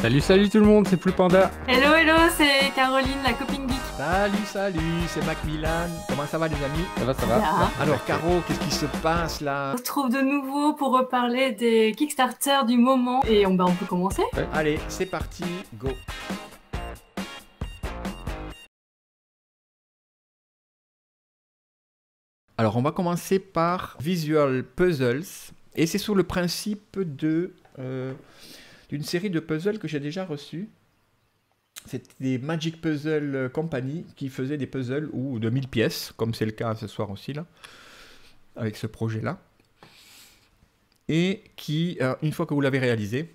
Salut, salut tout le monde, c'est Plus Panda. Hello, hello, c'est Caroline, la copine geek. Salut, c'est Macmillan. Comment ça va les amis? Ça va, ça va. Bien. Alors Caro, qu'est-ce qui se passe là? On se retrouve de nouveau pour reparler des Kickstarter du moment. Et on peut commencer. Allez, c'est parti, go. Alors on va commencer par Visual Puzzles. Et c'est sur le principe d'une série de puzzles que j'ai déjà reçus. C'était des Magic Puzzle Company qui faisaient des puzzles de 1000 pièces, comme c'est le cas ce soir aussi, là, avec ce projet-là. Et qui, une fois que vous l'avez réalisé,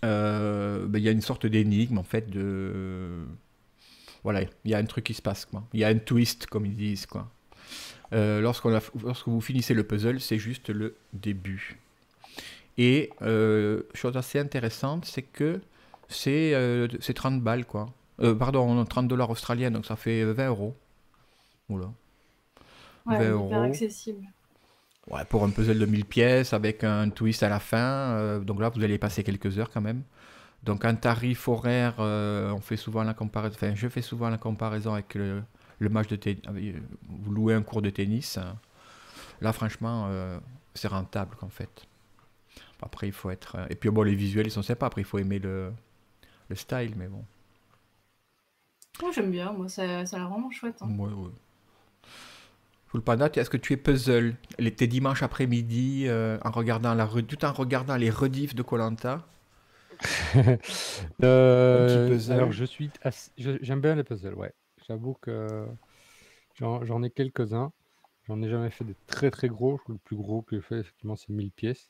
il y a une sorte d'énigme, en fait, Voilà, il y a un truc qui se passe, quoi. Il y a un twist, comme ils disent, quoi. Lorsque vous finissez le puzzle, c'est juste le début. Et chose assez intéressante, c'est que c'est 30 balles, quoi. Pardon, 30 dollars australiens, donc ça fait 20 euros. Oula. Ouais, 20 hyper euros. accessible. Ouais, pour un puzzle de 1000 pièces avec un twist à la fin. Donc là, vous allez passer quelques heures quand même. Donc un tarif horaire, on fait souvent la comparaison. Enfin, je fais souvent la comparaison avec le match de tennis. Vous louez un cours de tennis. Là, franchement, c'est rentable, en fait. Après, il faut être. Et puis, bon, les visuels, ils sont sympas. Après, il faut aimer le style, mais bon. Moi, j'aime bien, moi, ça a l'air vraiment chouette. Hein. Ouais. Full Panda, est-ce que tu es puzzle tes dimanches après-midi tout en regardant les rediffs de koh Alors, j'aime bien les puzzles, ouais. J'avoue que j'en ai quelques-uns. J'en ai jamais fait des très très gros. Je crois que le plus gros que j'ai fait, effectivement, c'est 1000 pièces.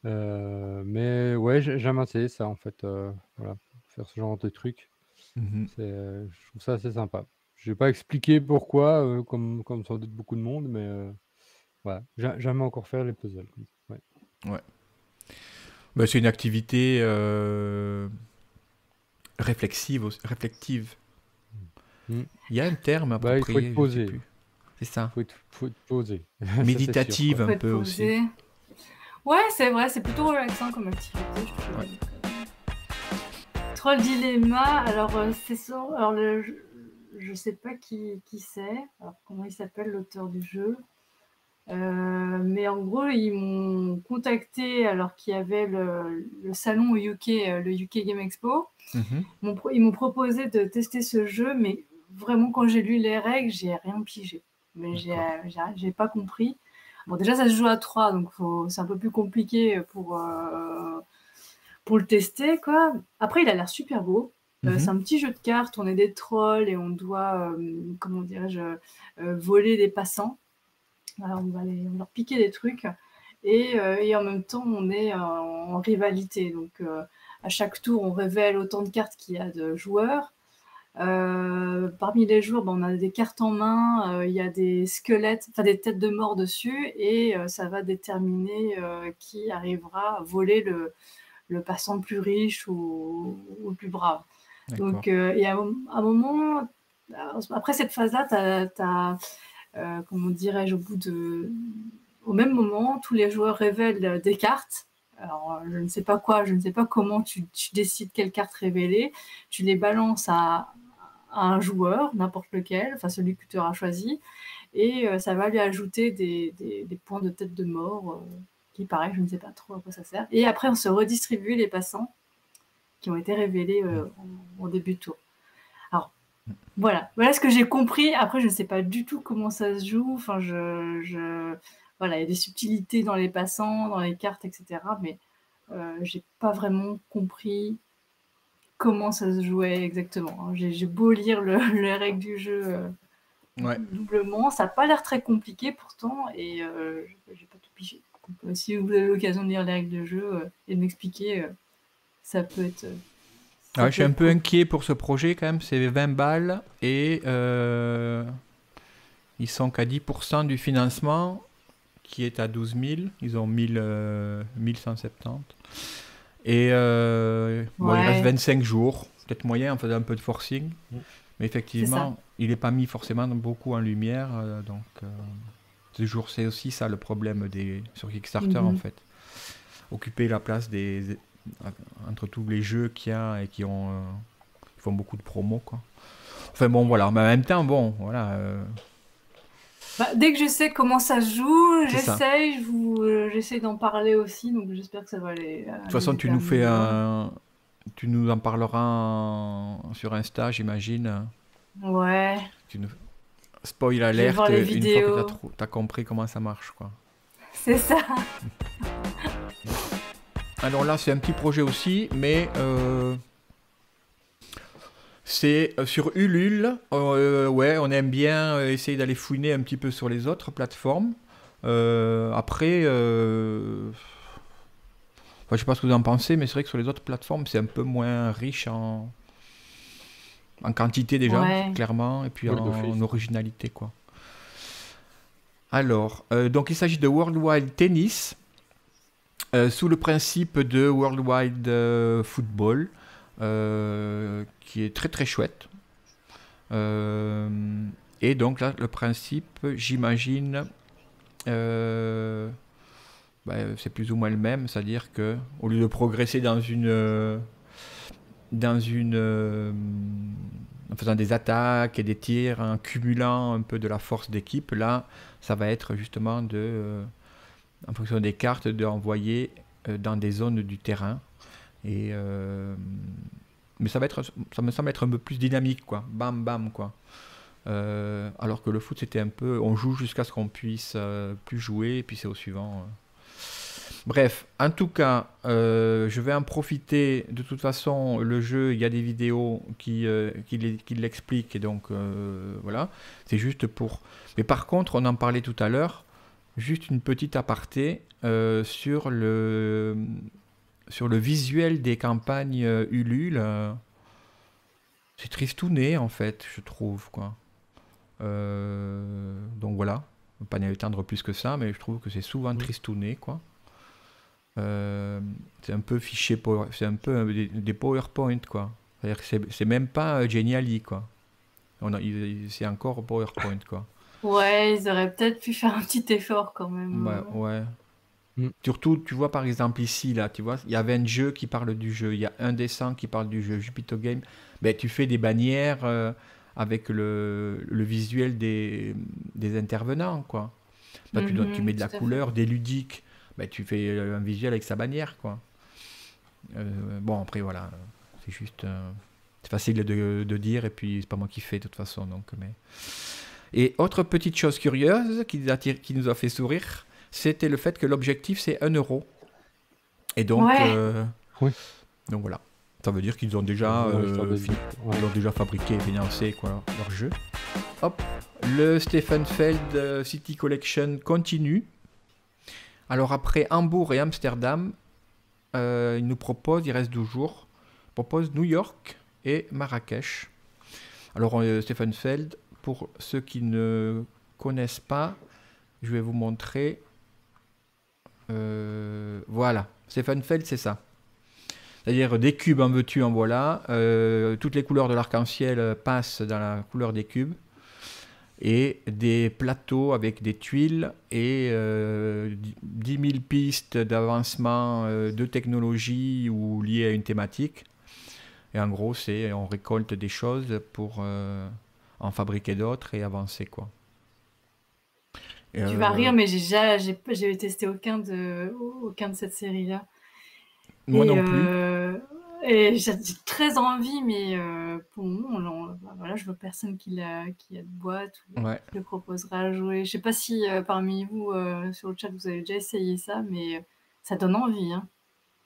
Mais ouais, j'aime assez ça, en fait. Voilà, faire ce genre de truc. Je trouve ça assez sympa. Je vais pas expliquer pourquoi, comme sans doute beaucoup de monde, mais voilà. J'aime encore faire les puzzles. Ouais. Ouais. Bah, c'est une activité réflective. Mm. Il y a un terme Bah, il faut approprié, être je sais posé. plus. C'est ça. Faut être posé. Ça, c'est sûr, Méditative quoi. Faut un être peu aussi. posé. Ouais, c'est vrai, c'est plutôt relaxant comme activité, je trouve. Ouais. Troll Dilemma, alors c'est ça. Alors je sais pas qui c'est. Alors comment il s'appelle l'auteur du jeu. Mais en gros, ils m'ont contacté alors qu'il y avait le salon au UK, le UK Game Expo. Mhm. Ils m'ont proposé de tester ce jeu, mais vraiment, quand j'ai lu les règles, j'ai rien pigé. Mais j'ai pas compris. Bon, déjà, ça se joue à 3, donc c'est un peu plus compliqué pour le tester, quoi. Après, il a l'air super beau. C'est un petit jeu de cartes, on est des trolls et on doit, comment dirais-je, voler des passants. Alors, on va leur piquer des trucs. Et en même temps, on est en rivalité. Donc, à chaque tour, on révèle autant de cartes qu'il y a de joueurs. Parmi les joueurs, on a des cartes en main, il y a des squelettes, enfin des têtes de mort dessus, et ça va déterminer qui arrivera à voler le passant le plus riche ou le plus brave. Donc, et à un moment, après cette phase-là, comment dirais-je, au même moment, tous les joueurs révèlent des cartes. Alors, je ne sais pas comment tu décides quelle carte révéler. Tu les balances à un joueur, n'importe lequel, enfin celui que tu auras choisi, et ça va lui ajouter des points de tête de mort, qui, pareil, je ne sais pas trop à quoi ça sert. Et après, on se redistribue les passants qui ont été révélés en début de tour. Alors, voilà ce que j'ai compris. Après, je ne sais pas du tout comment ça se joue. Enfin, voilà, il y a des subtilités dans les passants, dans les cartes, etc. Mais j'ai pas vraiment compris comment ça se jouait exactement. Hein. J'ai beau lire les règles du jeu doublement, ça n'a pas l'air très compliqué pourtant, et j'ai pas tout pigé. Donc, si vous avez l'occasion de lire les règles du jeu et de m'expliquer, ça peut être... je suis un peu inquiet pour ce projet quand même, c'est 20 balles et ils sont qu'à 10% du financement qui est à 12 000, ils ont 1170. Et bon, il reste 25 jours, peut-être moyen en faisant un peu de forcing, mais effectivement, il n'est pas mis forcément beaucoup en lumière, donc c'est aussi ça le problème sur Kickstarter en fait. Occuper la place des entre tous les jeux qu'il y a et qui font beaucoup de promos, quoi. Enfin bon, voilà. Mais en même temps, bon, voilà. Dès que je sais comment ça se joue, C'est ça. j'essaye d'en parler aussi, donc j'espère que ça va aller. De toute façon, tu nous en parleras sur Insta, j'imagine. Ouais, Spoil je vais alerte, voir les une fois vidéos. que t'as compris comment ça marche, quoi. C'est ça. Alors là, c'est un petit projet aussi, mais c'est sur Ulule. Ouais, on aime bien essayer d'aller fouiner un petit peu sur les autres plateformes. Après, je sais pas ce que vous en pensez, mais c'est vrai que sur les autres plateformes, c'est un peu moins riche en quantité déjà, Ouais. clairement, et puis Ouais, en d'office. originalité, quoi. Alors, donc il s'agit de World Wide Tennis, sous le principe de World Wide Football, qui est très très chouette. Et donc là, le principe, j'imagine, c'est plus ou moins le même, c'est-à-dire que au lieu de progresser en faisant des attaques et des tirs, en cumulant un peu de la force d'équipe, là, ça va être justement en fonction des cartes, d'envoyer dans des zones du terrain. Et, mais ça me semble être un peu plus dynamique, quoi. Bam, bam, quoi. Alors que le foot, c'était un peu, on joue jusqu'à ce qu'on puisse plus jouer, et puis c'est au suivant. Bref, en tout cas, je vais en profiter. De toute façon, le jeu, il y a des vidéos qui l'expliquent, et donc voilà. C'est juste pour. Mais par contre, on en parlait tout à l'heure. Juste une petite aparté sur le visuel des campagnes Ulule. C'est tristouné en fait, je trouve, quoi. Donc voilà, on va pas y étendre plus que ça, mais je trouve que c'est souvent tristouné, quoi. C'est un peu c'est un peu des PowerPoint, quoi. C'est-à-dire que c'est même pas Geniali, quoi. C'est encore PowerPoint, quoi. Ouais, ils auraient peut-être pu faire un petit effort quand même. Ouais, ouais. Mm. Surtout, tu vois, par exemple, ici, là, tu vois, il y avait un jeu qui parle du jeu, il y a un dessin qui parle du jeu, Jupiter Game. Ben, tu fais des bannières avec le visuel des intervenants, quoi. Là, tu mets de la Tout à fait. couleur, des ludiques, ben, tu fais un visuel avec sa bannière, quoi. Bon, après, voilà, c'est juste... c'est facile de dire, et puis c'est pas moi qui fais, de toute façon, donc... Mais... Et autre petite chose curieuse qui nous a fait sourire, c'était le fait que l'objectif, c'est 1 euro. Et donc, Ouais. Oui. donc voilà. Ça veut dire qu'ils ont déjà, ils ont déjà fabriqué et financé quoi, leur jeu. Hop. Le Stefan-Feld City Collection continue. Alors après Hambourg et Amsterdam, il nous propose, il reste 12 jours, propose New York et Marrakech. Alors Stefan-Feld, pour ceux qui ne connaissent pas, je vais vous montrer. Voilà, Stefan-Feld, c'est ça. C'est-à-dire des cubes en veux-tu, en voilà. Toutes les couleurs de l'arc-en-ciel passent dans la couleur des cubes. Et des plateaux avec des tuiles et 10 000 pistes d'avancement de technologie ou liées à une thématique. Et en gros, on récolte des choses pour en fabriquer d'autres et avancer, quoi. Tu vas rire, mais j'ai testé aucun de cette série-là. Moi non plus. Et j'ai très envie, mais pour le moment, voilà, je vois personne qui a de boîte ou Ouais. qui le proposera à jouer. Je sais pas si parmi vous, sur le chat, vous avez déjà essayé ça, mais ça donne envie, hein.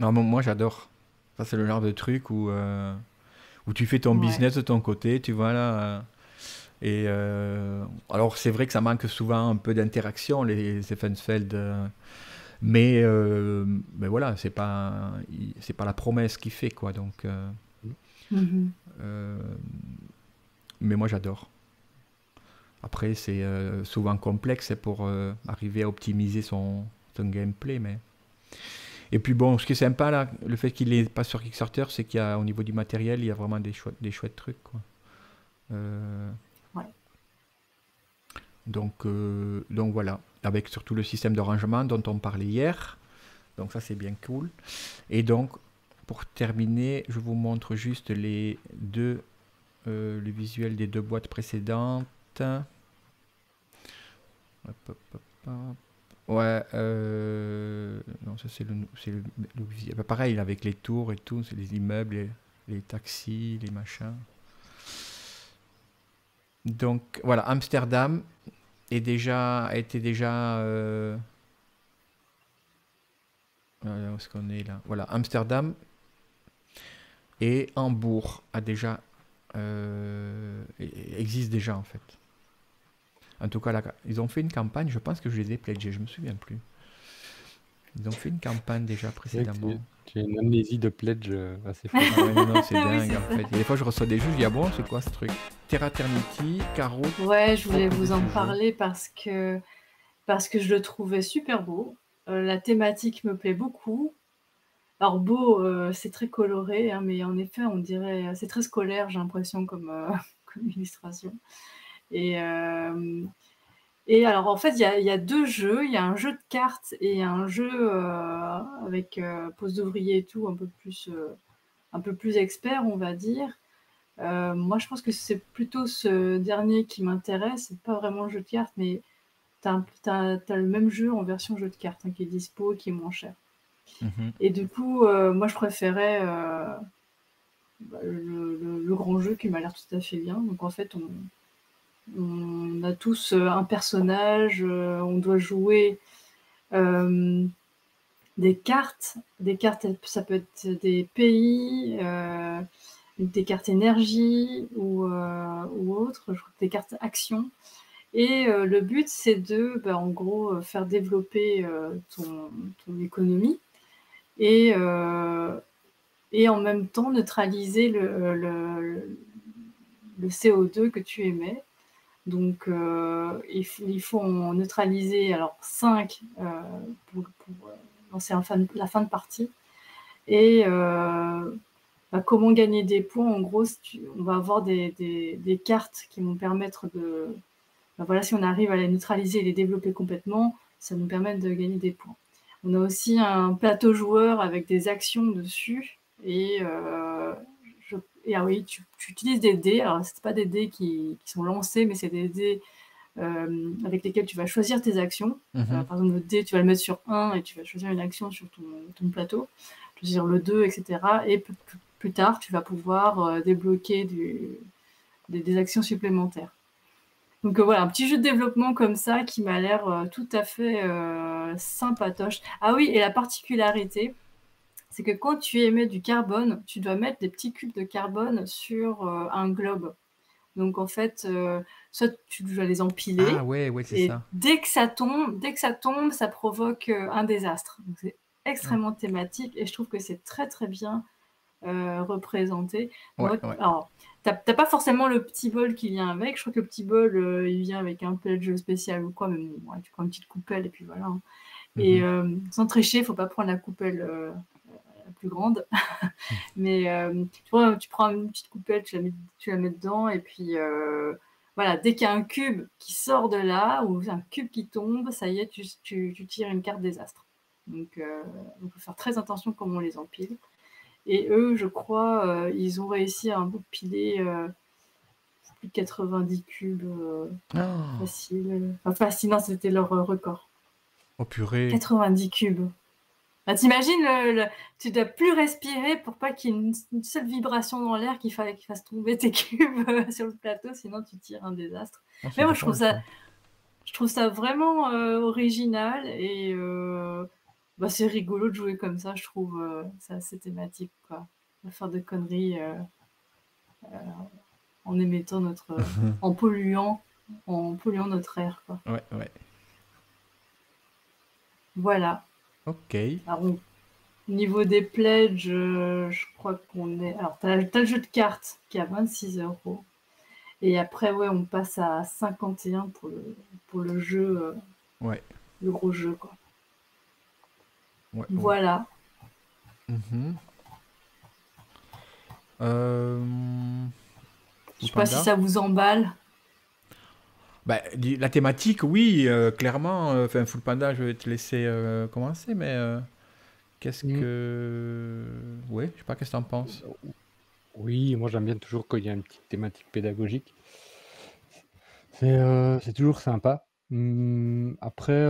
Non, moi j'adore. Ça, c'est le genre de truc où tu fais ton Ouais. business de ton côté, tu vois là. Et alors, c'est vrai que ça manque souvent un peu d'interaction, les Stefan-Feld. Mais voilà, c'est pas la promesse qui fait, quoi. Donc, mais moi, j'adore. Après, c'est souvent complexe pour arriver à optimiser son gameplay. Mais... Et puis bon, ce qui est sympa, là, le fait qu'il n'est pas sur Kickstarter, c'est qu'au niveau du matériel, il y a vraiment des chouettes trucs, quoi. Ouais. Donc voilà, avec surtout le système de rangement dont on parlait hier. Donc ça, c'est bien cool. Et donc, pour terminer, je vous montre juste les visuels des 2 boîtes précédentes. Hop, hop, hop, hop. Ouais, non, ça c'est le visuel. Bah, pareil, avec les tours et tout, c'est les immeubles, les taxis, les machins. Donc voilà, Amsterdam a été déjà. Où est-ce qu'on est là? Voilà, Amsterdam et Hambourg existe déjà en fait. En tout cas, là, ils ont fait une campagne, je pense que je les ai pledgés, je me souviens plus. Ils ont fait une campagne déjà précédemment. Tu as une amnésie de pledge assez forte. Ah ouais, non, c'est dingue Oui, en fait. Et des fois, je reçois des jeux, je dis, ah bon, c'est quoi ce truc? Terra Eternity, Caro. Ouais, je voulais vous en parler parce que je le trouvais super beau. La thématique me plaît beaucoup. Alors beau, c'est très coloré, hein, mais en effet, on dirait, c'est très scolaire, j'ai l'impression comme illustration. Et alors en fait, il y a 2 jeux. Il y a un jeu de cartes et un jeu avec pose d'ouvrier et tout, un peu plus expert, on va dire. Moi, je pense que c'est plutôt ce dernier qui m'intéresse. C'est pas vraiment le jeu de cartes, mais t'as le même jeu en version jeu de cartes, hein, qui est dispo, qui est moins cher. Et du coup, moi, je préférais le grand jeu qui m'a l'air tout à fait bien. Donc en fait, on a tous un personnage, on doit jouer des cartes. Des cartes, ça peut être des pays, des cartes énergie ou autres, je crois que des cartes actions. Et le but, c'est de, en gros, faire développer ton économie et en même temps neutraliser le CO2 que tu émets. Donc, il faut en neutraliser 5 pour lancer la fin de partie. Et comment gagner des points? En gros, on va avoir des cartes qui vont permettre de... voilà, si on arrive à les neutraliser et les développer complètement, ça nous permet de gagner des points. On a aussi un plateau joueur avec des actions dessus. Et ah oui, tu utilises des dés. Alors, ce pas des dés qui sont lancés, mais c'est des dés avec lesquels tu vas choisir tes actions. Par exemple, le dé, tu vas le mettre sur 1 et tu vas choisir une action sur ton plateau. Tu vas choisir le 2, etc. Et plus tard, tu vas pouvoir débloquer des actions supplémentaires. Donc voilà, un petit jeu de développement comme ça qui m'a l'air tout à fait sympatoche. Ah oui, et la particularité, c'est que quand tu émets du carbone, tu dois mettre des petits cubes de carbone sur un globe. Donc en fait, soit tu dois les empiler. Ah ouais, c'est ça. Dès que ça tombe, ça provoque un désastre. Donc c'est extrêmement thématique et je trouve que c'est très très bien représenté. Alors, t'as pas forcément le petit bol qui vient avec. Je crois que le petit bol, il vient avec un pledge spécial ou quoi, mais bon, tu prends une petite coupelle et puis voilà. Hein. Et sans tricher, il faut pas prendre la coupelle la plus grande. Mais tu prends une petite coupelle, tu la mets dedans, et puis voilà, dès qu'il y a un cube qui sort de là, ou un cube qui tombe, ça y est, tu tires une carte désastre. Donc, il faut faire très attention comment on les empile. Et eux, je crois, ils ont réussi à empiler plus de 90 cubes facile. Enfin, facile, non, c'était leur record. Oh purée. 90 cubes. Bah, t'imagines, tu dois plus respirer pour pas qu'il y ait une seule vibration dans l'air qui fasse tomber tes cubes sur le plateau, sinon tu tires un désastre. Mais moi, je trouve ça vraiment original et c'est rigolo de jouer comme ça, je trouve. C'est assez thématique, quoi. On va faire de conneries en émettant en polluant notre air, quoi. Ouais. Voilà. Ok. Alors, au niveau des pledges, je crois qu'on est... Alors, t'as le jeu de cartes qui est à 26 €. Et après, ouais, on passe à 51 pour le jeu. Le gros jeu, quoi. Voilà. Je sais pas si ça vous emballe. La thématique, oui, clairement. Full Panda, je vais te laisser commencer, mais Qu'est-ce Mmh. que... Ouais, je sais pas, qu'est-ce que t'en penses? Oui, moi j'aime bien toujours quand il y a une petite thématique pédagogique. C'est toujours sympa. Après,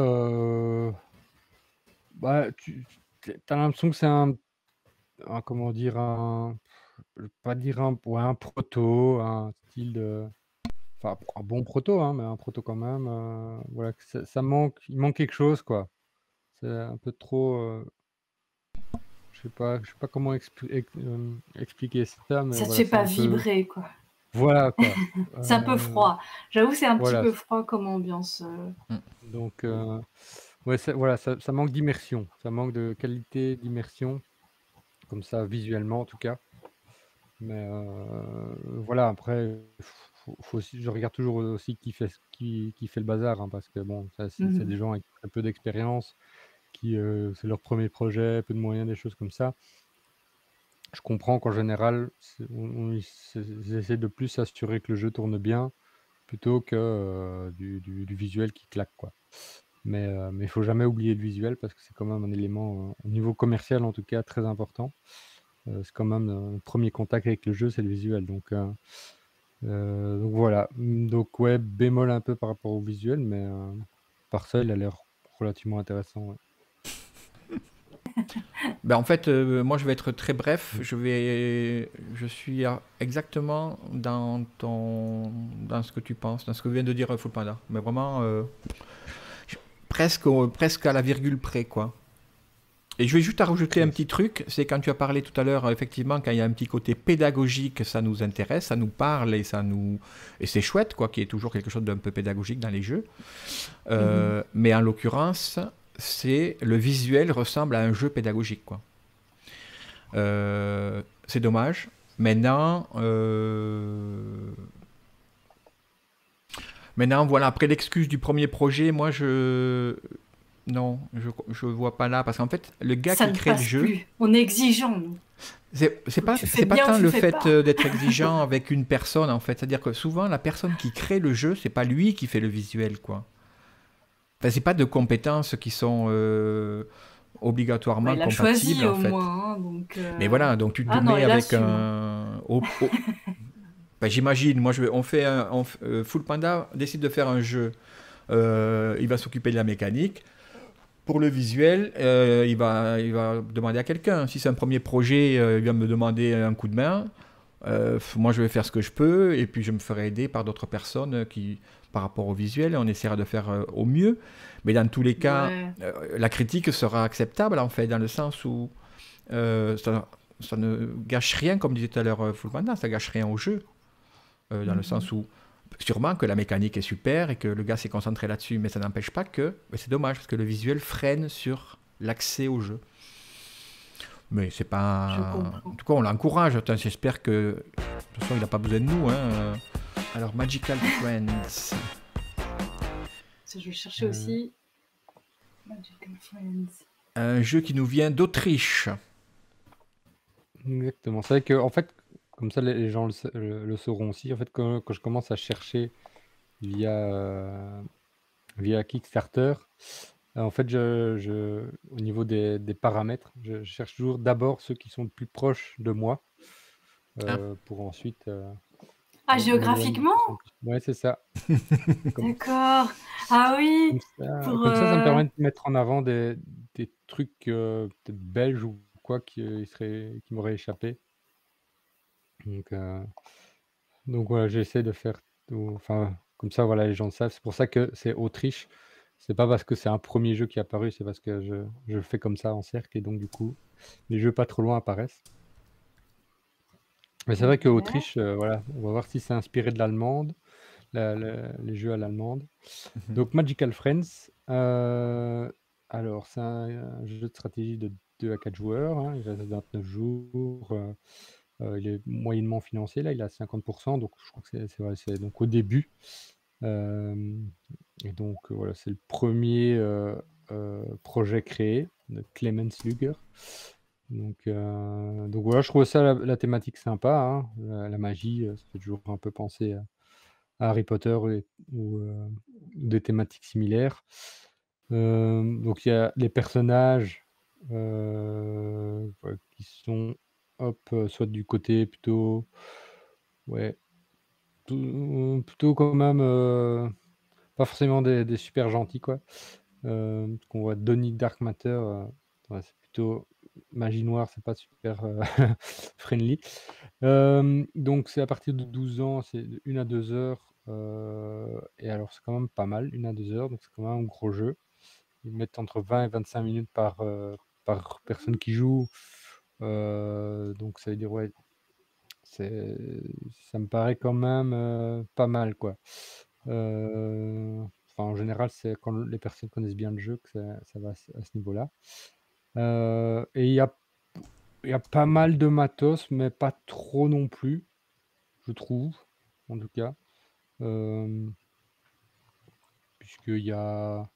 bah, tu as l'impression que c'est comment dire? Je vais pas dire un proto, un style de enfin, un bon proto, hein, mais un proto quand même, voilà, que ça manque il manque quelque chose, quoi. C'est un peu trop, je sais pas comment expliquer ça, mais Ça te voilà, fait c'est pas un peu vibrer, quoi. voilà, quoi. C'est un peu froid. J'avoue, c'est un petit Voilà, peu froid comme ambiance. Mm. donc ouais, voilà, ça manque d'immersion, ça manque de qualité d'immersion, comme ça, visuellement, en tout cas. Mais voilà, après, faut aussi je regarde toujours aussi qui fait le bazar, hein, parce que bon, ça, c'est Mhm. des gens avec très peu d'expérience, qui, c'est leur premier projet, peu de moyens, des choses comme ça. Je comprends qu'en général, ils essaient de plus s'assurer que le jeu tourne bien, plutôt que, du visuel qui claque, quoi. Mais il faut jamais oublier le visuel parce que c'est quand même un élément, au niveau commercial en tout cas, très important. C'est quand même, le 1er contact avec le jeu, c'est le visuel donc voilà. Donc ouais, bémol un peu par rapport au visuel, mais par ça, il a l'air relativement intéressant, ouais. Ben, en fait, moi je vais être très bref. Mmh. Je suis exactement dans ce que tu penses, dans ce que vient de dire Full Panda. Mais vraiment, presque à la virgule près, quoi. Et je vais juste rajouter un Yes. petit truc, c'est quand tu as parlé tout à l'heure, effectivement, quand il y a un petit côté pédagogique, ça nous intéresse, ça nous parle et c'est chouette, quoi, qu'il y ait toujours quelque chose d'un peu pédagogique dans les jeux. Mhm. Mais en l'occurrence, le visuel ressemble à un jeu pédagogique, quoi. C'est dommage. Maintenant, voilà, après l'excuse du premier projet, moi non, je vois pas là parce qu'en fait, le gars Ça qui ne crée le passe jeu, plus. On est exigeant, nous. Tu fais c'est pas bien ou tant tu le fais fait pas. d'être exigeant avec une personne en fait, c'est-à-dire que souvent la personne qui crée le jeu, c'est pas lui qui fait le visuel, quoi. Enfin, c'est pas de compétences qui sont Bah, obligatoirement il a compatibles choisi en au fait. moins, hein, donc. Mais voilà, donc tu te Ah non, mets il avec assume, hein. Ben, j'imagine, moi Full Panda décide de faire un jeu. Il va s'occuper de la mécanique. Pour le visuel, il va demander à quelqu'un. Si c'est un premier projet, il va me demander un coup de main. Moi, je vais faire ce que je peux et puis je me ferai aider par d'autres personnes par rapport au visuel, et on essaiera de faire au mieux. Mais dans tous les cas, Ouais. la critique sera acceptable en fait, dans le sens où ça ne gâche rien, comme disait tout à l'heure Full Panda, ça gâche rien au jeu. Dans le Mhm. sens où sûrement que la mécanique est super et que le gars s'est concentré là-dessus, mais ça n'empêche pas que, mais c'est dommage parce que le visuel freine sur l'accès au jeu. Mais c'est Je pas... En comprends. tout cas, on l'encourage. Attends, j'espère que... De toute façon, il n'a pas besoin de nous. Hein. Alors, Magical Friends. Ça, je vais chercher Heu, aussi. Magical Friends. Un jeu qui nous vient d'Autriche. Exactement. C'est vrai qu'en fait, comme ça les gens le sauront aussi, en fait, quand je commence à chercher via, via Kickstarter, en fait, au niveau des paramètres, je cherche toujours d'abord ceux qui sont le plus proches de moi, Ah. pour ensuite, Ah, m'éloigner de géographiquement? plus en plus. Ouais, c'est ça. Comme D'accord. Ah oui, comme ça pour. comme ça, ça me permet de mettre en avant des trucs, peut-être belges ou quoi qui m'auraient échappé. Donc heu Donc voilà, j'essaie de faire tout enfin, comme ça, voilà, les gens le savent. C'est pour ça que c'est Autriche. C'est pas parce que c'est un premier jeu qui est apparu, c'est parce que je fais comme ça en cercle et donc du coup, les jeux pas trop loin apparaissent. Mais c'est vrai Ok. qu'Autriche, voilà, on va voir si c'est inspiré de l'allemande, les jeux à l'allemande. Mhm. Donc Magical Friends, alors c'est un jeu de stratégie de 2 à 4 joueurs, hein, il reste 29 jours, il est moyennement financé là, il est à 50 donc je crois que c'est donc au début. Hem et donc voilà, c'est le premier projet créé de Clemens Luger. Donc voilà, je trouvais ça la thématique sympa, hein, la magie, ça fait toujours un peu penser à Harry Potter ou des thématiques similaires. Donc il y a les personnages, ouais, qui sont, hop, soit du côté plutôt, ouais, plutôt quand même, pas forcément des super gentils, quoi. Parce qu'on voit Donnie Dark Matter, ouais, c'est plutôt magie noire, c'est pas super, friendly. Donc c'est à partir de 12 ans, c'est de 1 à 2 heures, et alors c'est quand même pas mal, 1 à 2 heures, donc c'est quand même un gros jeu. Ils mettent entre 20 et 25 minutes par personne qui joue, donc ça veut dire, ouais, c'est ça me paraît quand même, pas mal, quoi. Enfin, en général, c'est quand les personnes connaissent bien le jeu que ça va à ce niveau-là. Et il y a pas mal de matos, mais pas trop non plus, je trouve, en tout cas. Hem, Puisqu'il y a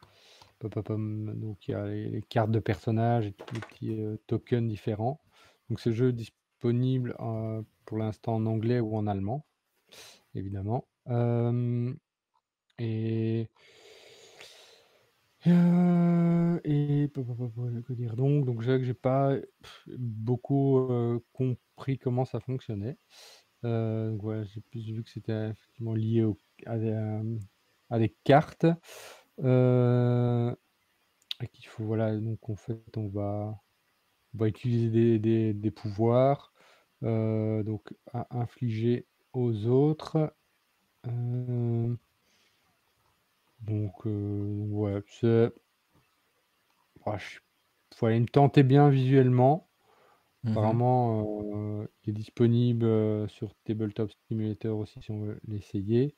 donc il y a les cartes de personnages et tous les petits, tokens différents. Donc ce jeu est disponible, pour l'instant en anglais ou en allemand, évidemment. Et que dire donc? Donc c'est vrai que j'ai pas beaucoup, compris comment ça fonctionnait. Donc voilà, j'ai plus vu que c'était effectivement lié à des cartes, heu et qu'il faut voilà, donc en fait, on va utiliser des pouvoirs, donc à infliger aux autres, heu, ouais, je voilà, il me tentait bien visuellement. Mhm. Apparemment, il est disponible, sur Tabletop Simulator aussi si on veut l'essayer.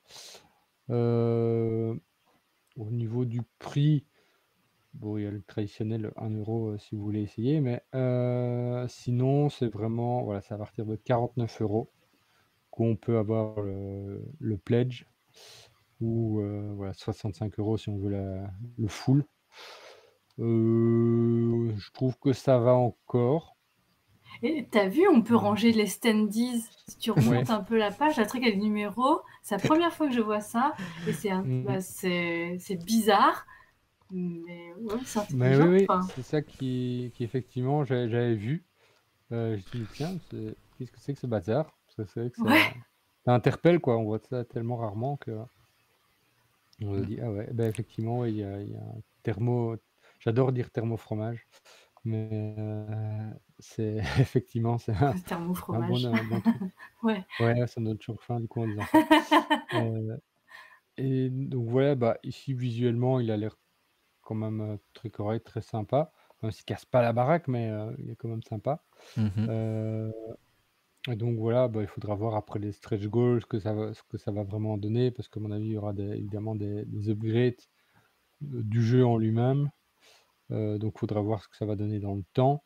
Heu, Au niveau du prix, bon, il y a le traditionnel 1 €, si vous voulez essayer, mais sinon, c'est vraiment voilà, c'est à partir de 49 € qu'on peut avoir le pledge ou voilà, 65 € si on veut le full. Je trouve que ça va encore. Et tu vu, on peut Mmh. ranger les standees. Si tu Ouais. remontes un peu la page, la truc a des numéros. C'est la première fois que je vois ça et Mmh. c'est bizarre, mais ouais, c'est Mais oui, intelligent, oui, enfin. c'est ça qui effectivement j'avais vu. Je me suis dit: «Tiens, qu'est-ce que c'est que ce bazar?» Parce que c'est vrai que Ouais, ça interpelle quoi, on voit ça tellement rarement qu'on se Mm. dit: «Ah ouais», bah, effectivement, ouais, il y a un thermo j'adore dire thermo-fromage, mais c'est effectivement, thermo c'est fromage. un bon truc. Ouais. Ouais, ça me donne toujours faim du coup en disant ça. Heu et donc voilà, bah, ici visuellement, il a l'air quand même, très correct, très sympa. Même s'il casse pas la baraque, mais il est quand même sympa. Mhm. Heu et donc voilà, bah, il faudra voir après les stretch goals ce que ça va vraiment donner parce qu'à mon avis, il y aura évidemment des upgrades, du jeu en lui-même. Donc il faudra voir ce que ça va donner dans le temps.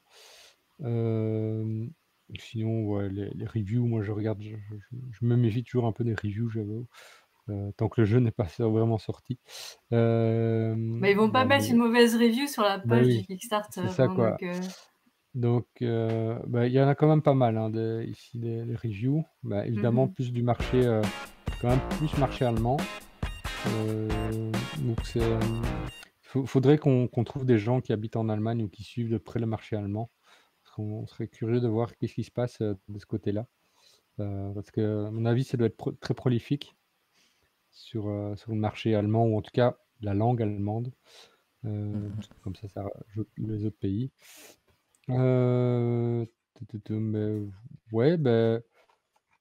Hem, Sinon, ouais, les reviews, moi je regarde, je me méfie toujours un peu des reviews, j'avoue, tant que le jeu n'est pas vraiment sorti. Mais ils vont pas Bon, mettre une mais mauvaise review sur la bah, page du oui, Kickstarter, c'est ça hein, quoi. Donc bah, il y en a quand même pas mal, hein, ici des reviews. Bah, évidemment Mmh. plus du marché, quand même plus marché allemand. Donc faudrait qu'on trouve des gens qui habitent en Allemagne ou qui suivent de près le marché allemand. Parce qu'on serait curieux de voir qu'est-ce qui se passe, de ce côté-là. Parce qu'à mon avis, ça doit être très prolifique sur le marché allemand ou en tout cas la langue allemande, parce que comme ça rajoute les autres pays. Heu, ouais, beh,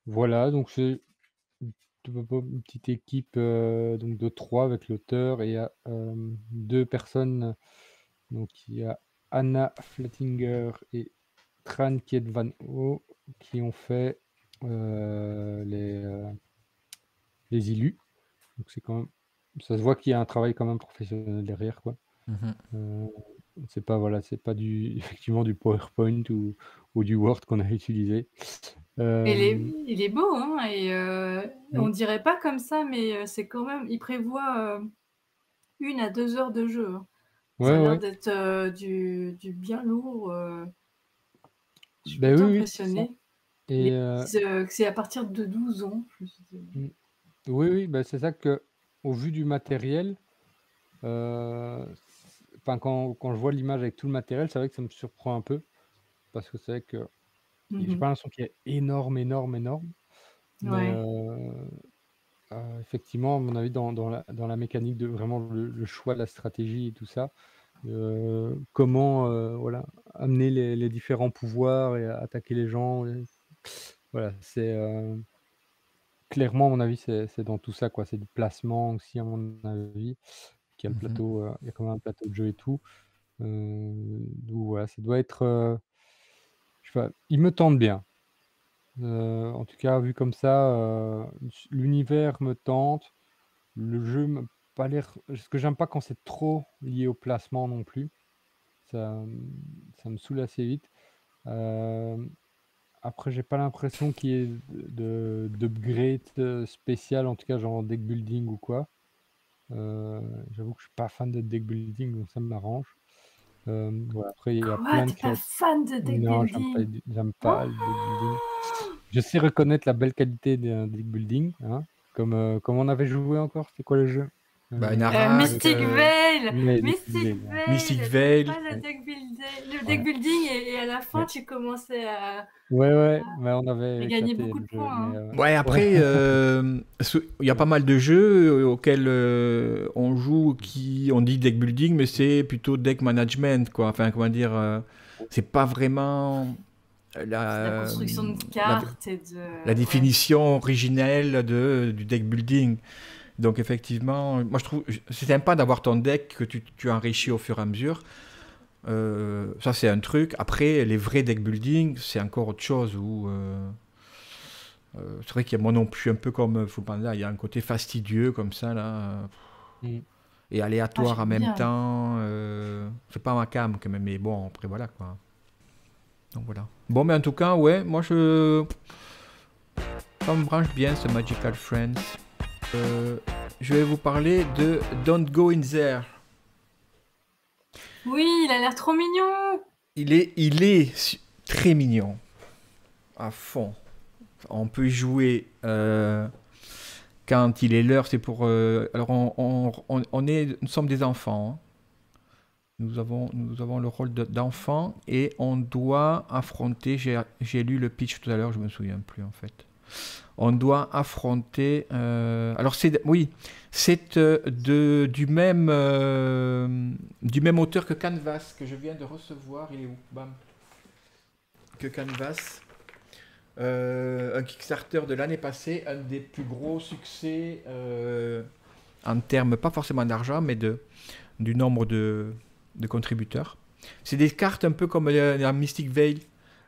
voilà, donc c'est une petite équipe, donc de 3 avec l'auteur et il y a, 2 personnes, donc il y a Anna Flattinger et Tran Kiet van O qui ont fait, les Illus. Donc c'est quand même ça se voit qu'il y a un travail quand même professionnel derrière, quoi. Mhm. Heu, c'est pas voilà, c'est pas du effectivement du PowerPoint ou du Word qu'on a utilisé. Et Hem, il est beau, hein, et on mmh, dirait pas comme ça, mais c'est quand même il prévoit, 1 à 2 heures de jeu, hein. Ça ouais, a l'air ouais, d'être, du bien lourd, je suis beh, plutôt oui, oui, c'est ça impressionnée. Ils et disent, que c'est à partir de 12 ans. Je me suis dit: mmh, oui, oui, bah, c'est ça qu'au vu du matériel, heu, quand je vois l'image avec tout le matériel, c'est vrai que ça me surprend un peu. Parce que c'est vrai que j'ai pas l'impression qu'il est énorme, énorme, énorme. Mais Ouais. effectivement, à mon avis, dans la mécanique de vraiment le choix de la stratégie et tout ça, comment voilà, amener les différents pouvoirs et attaquer les gens. Voilà, c'est clairement, à mon avis, c'est dans tout ça, quoi. C'est du placement aussi, à mon avis. Qu'il y a le Mhm. plateau, il y a quand même un plateau de jeu et tout. Donc voilà, ça doit être, je sais pas, il me tente bien. En tout cas, vu comme ça, l'univers me tente. Le jeu m'a pas l'air, ce que j'aime pas quand c'est trop lié au placement non plus. Ça me saoule assez vite. Hem, Après, j'ai pas l'impression qu'il y ait d'upgrade, spécial, en tout cas genre deck building ou quoi. J'avoue que je suis pas fan de deck building, donc ça m'arrange. Voilà, après il y a Quoi? plein de T'es pas créat fan de deck non, building? j'aime pas le deck building. Je sais reconnaître la belle qualité d'un deck building, hein, comme on avait joué encore, c'est quoi le jeu? Bah, Avec, Mystic Vale! Mystic Mystic Vale, ouais. Mystic Vale! T'aimes Veil. pas le Ouais, deck building, ouais, et à la fin ouais. tu commençais à Ouais, mais on avait gagner éclaté beaucoup le de jeu, mais points, hein. Ouais, ouais, après, il y a pas mal de jeux auxquels on joue qui on dit deck building, mais c'est plutôt deck management, quoi. Enfin, comment dire, c'est pas vraiment C'est de la la, construction de la, cartes et la de... Ouais. définition originelle du deck building. Donc, effectivement, moi je trouve c'est sympa d'avoir ton deck que tu enrichis au fur et à mesure. Ça, c'est un truc. Après, les vrais deck building, c'est encore autre chose où. C'est vrai qu'il y a moi non plus, un peu comme Full Panda, il y a un côté fastidieux comme ça, là, mmh. et Ah, aléatoire en j'aime même bien. temps. C'est pas ma cam quand même, mais bon, après voilà quoi. Donc voilà. Bon, mais en tout cas, ouais, moi ça me branche bien ce Magical Friends. Je vais vous parler de Don't Go In There. Oui, il a l'air trop mignon! Il est très mignon, à fond. On peut y jouer quand il est l'heure, c'est pour. Alors, nous sommes des enfants, hein. Nous avons le rôle d'enfant et on doit affronter. J'ai lu le pitch tout à l'heure, je me souviens plus en fait. On doit affronter. Alors oui, c'est du même auteur que Canvas que je viens de recevoir. Il est où? Bam. Que Canvas. Un Kickstarter de l'année passée, un des plus gros succès en termes, pas forcément d'argent, mais du nombre de contributeurs. C'est des cartes un peu comme la Mystic Veil.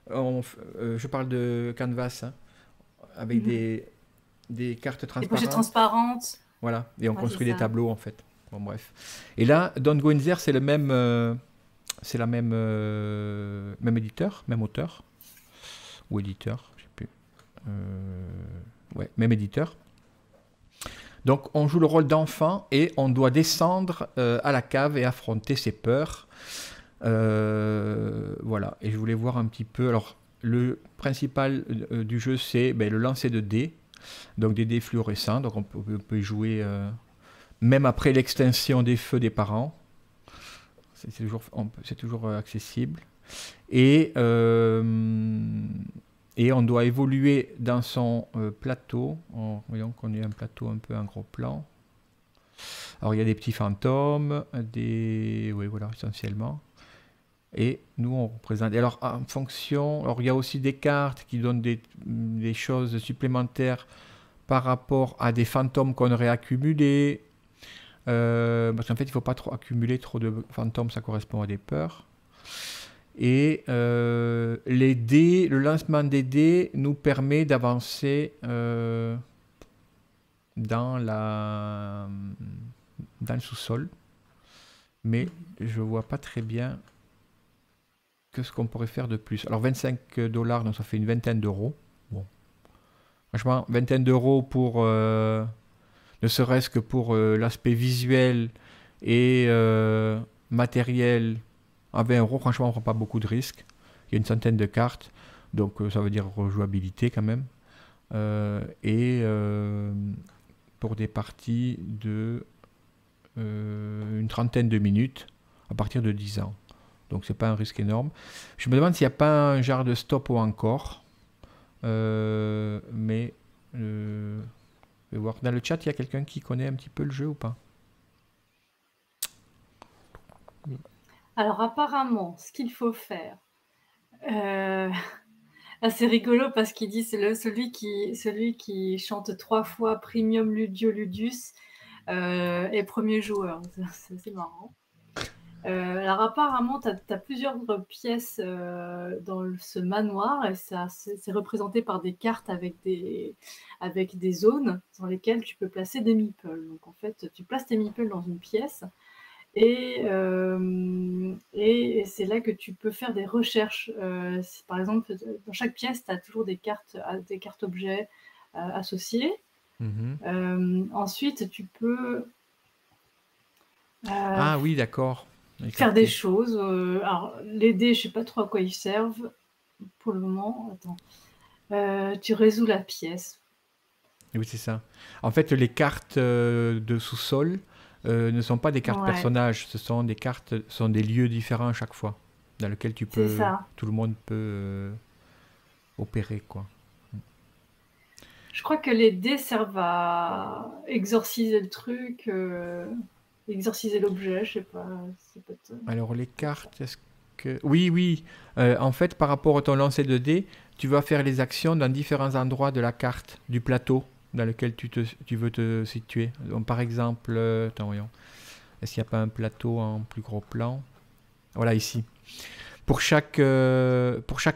Je parle de Canvas, hein, avec des cartes Des pochettes transparentes. transparentes. Voilà, et on Ouais, construit c'est des ça. tableaux en fait. Bon, bref. Et là, Don't Go In There, c'est le même, même éditeur, même auteur, ou éditeur, je sais plus. Ouais, même éditeur. Donc on joue le rôle d'enfant et on doit descendre à la cave et affronter ses peurs. Voilà, et je voulais voir un petit peu. Alors, le principal du jeu, c'est le lancer de dés. Donc des dés fluorescents, donc on peut y jouer même après l'extinction des feux des parents. C'est toujours accessible. Et on doit évoluer dans son plateau. Voyons qu'on ait un plateau un peu en gros plan. Alors il y a des petits fantômes, oui voilà essentiellement. Et nous on représente. Et alors en fonction, alors il y a aussi des cartes qui donnent des choses supplémentaires par rapport à des fantômes qu'on aurait accumulés. Parce qu'en fait il ne faut pas trop accumuler trop de fantômes, ça correspond à des peurs. Et les dés, le lancement des dés nous permet d'avancer dans le sous-sol. Mais je vois pas très bien ce qu'on pourrait faire de plus. Alors $25, donc ça fait une vingtaine d'euros. Bon. Franchement, vingtaine d'euros pour ne serait-ce que pour l'aspect visuel et matériel. À 20 euros, franchement, on ne prend pas beaucoup de risques. Il y a une centaine de cartes, donc ça veut dire rejouabilité quand même. Et pour des parties de une trentaine de minutes, à partir de 10 ans. Donc c'est pas un risque énorme. Je me demande s'il n'y a pas un genre de stop ou encore. Mais je vais voir. Dans le chat, il y a quelqu'un qui connaît un petit peu le jeu ou pas? Alors apparemment, ce qu'il faut faire, c'est rigolo parce qu'il dit c'est celui qui chante 3 fois Premium Ludio Ludus est premier joueur. C'est marrant. Alors apparemment, tu as plusieurs pièces dans ce manoir et c'est représenté par des cartes avec des zones dans lesquelles tu peux placer des meeples. Donc en fait, tu places tes meeples dans une pièce et c'est là que tu peux faire des recherches. Par exemple, dans chaque pièce, tu as toujours des cartes objets associées. Ensuite, tu peux Ah oui, d'accord. faire des choses. Alors, les dés, je sais pas trop à quoi ils servent pour le moment. Attends. Tu résous la pièce. Oui, c'est ça. En fait, les cartes de sous-sol ne sont pas des cartes personnages, ce sont des cartes, sont des lieux différents à chaque fois, dans lesquels tu peux, tout le monde peut opérer, quoi. Je crois que les dés servent à exorciser le truc, exorciser l'objet, je sais pas. Alors les cartes, est-ce que... Oui. En fait, par rapport à ton lancer de dés, tu vas faire les actions dans différents endroits de la carte, du plateau dans lequel tu veux te situer. Donc, par exemple, attends, voyons. Est-ce qu'il n'y a pas un plateau en plus gros plan? Voilà, ici. Pour chaque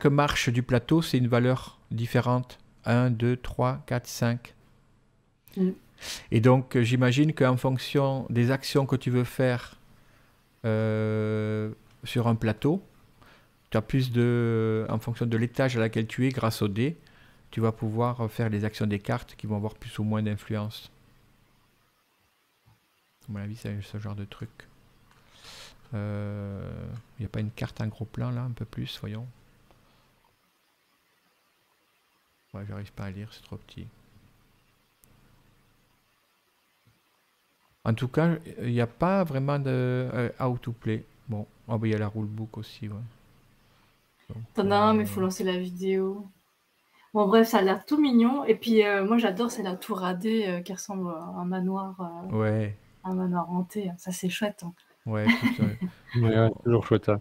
marche du plateau, c'est une valeur différente. 1, 2, 3, 4, 5. Et donc, j'imagine qu'en fonction des actions que tu veux faire sur un plateau, tu as plus en fonction de l'étage à laquelle tu es, grâce au dé, tu vas pouvoir faire les actions des cartes qui vont avoir plus ou moins d'influence. À mon avis, c'est ce genre de truc. Il n'y a pas une carte en gros plan là, un peu plus, voyons. Ouais, j'arrive pas à lire, c'est trop petit. En tout cas, il n'y a pas vraiment de how to play. Bon, il y a la rulebook aussi, ouais. T'en as un, mais il faut lancer la vidéo. Bon, bref, ça a l'air tout mignon. Et puis, moi, j'adore, c'est la tour à dés qui ressemble à un manoir. Un manoir hanté. Ça, c'est chouette. Hein. Ouais, écoute, ouais, toujours chouette. Ça.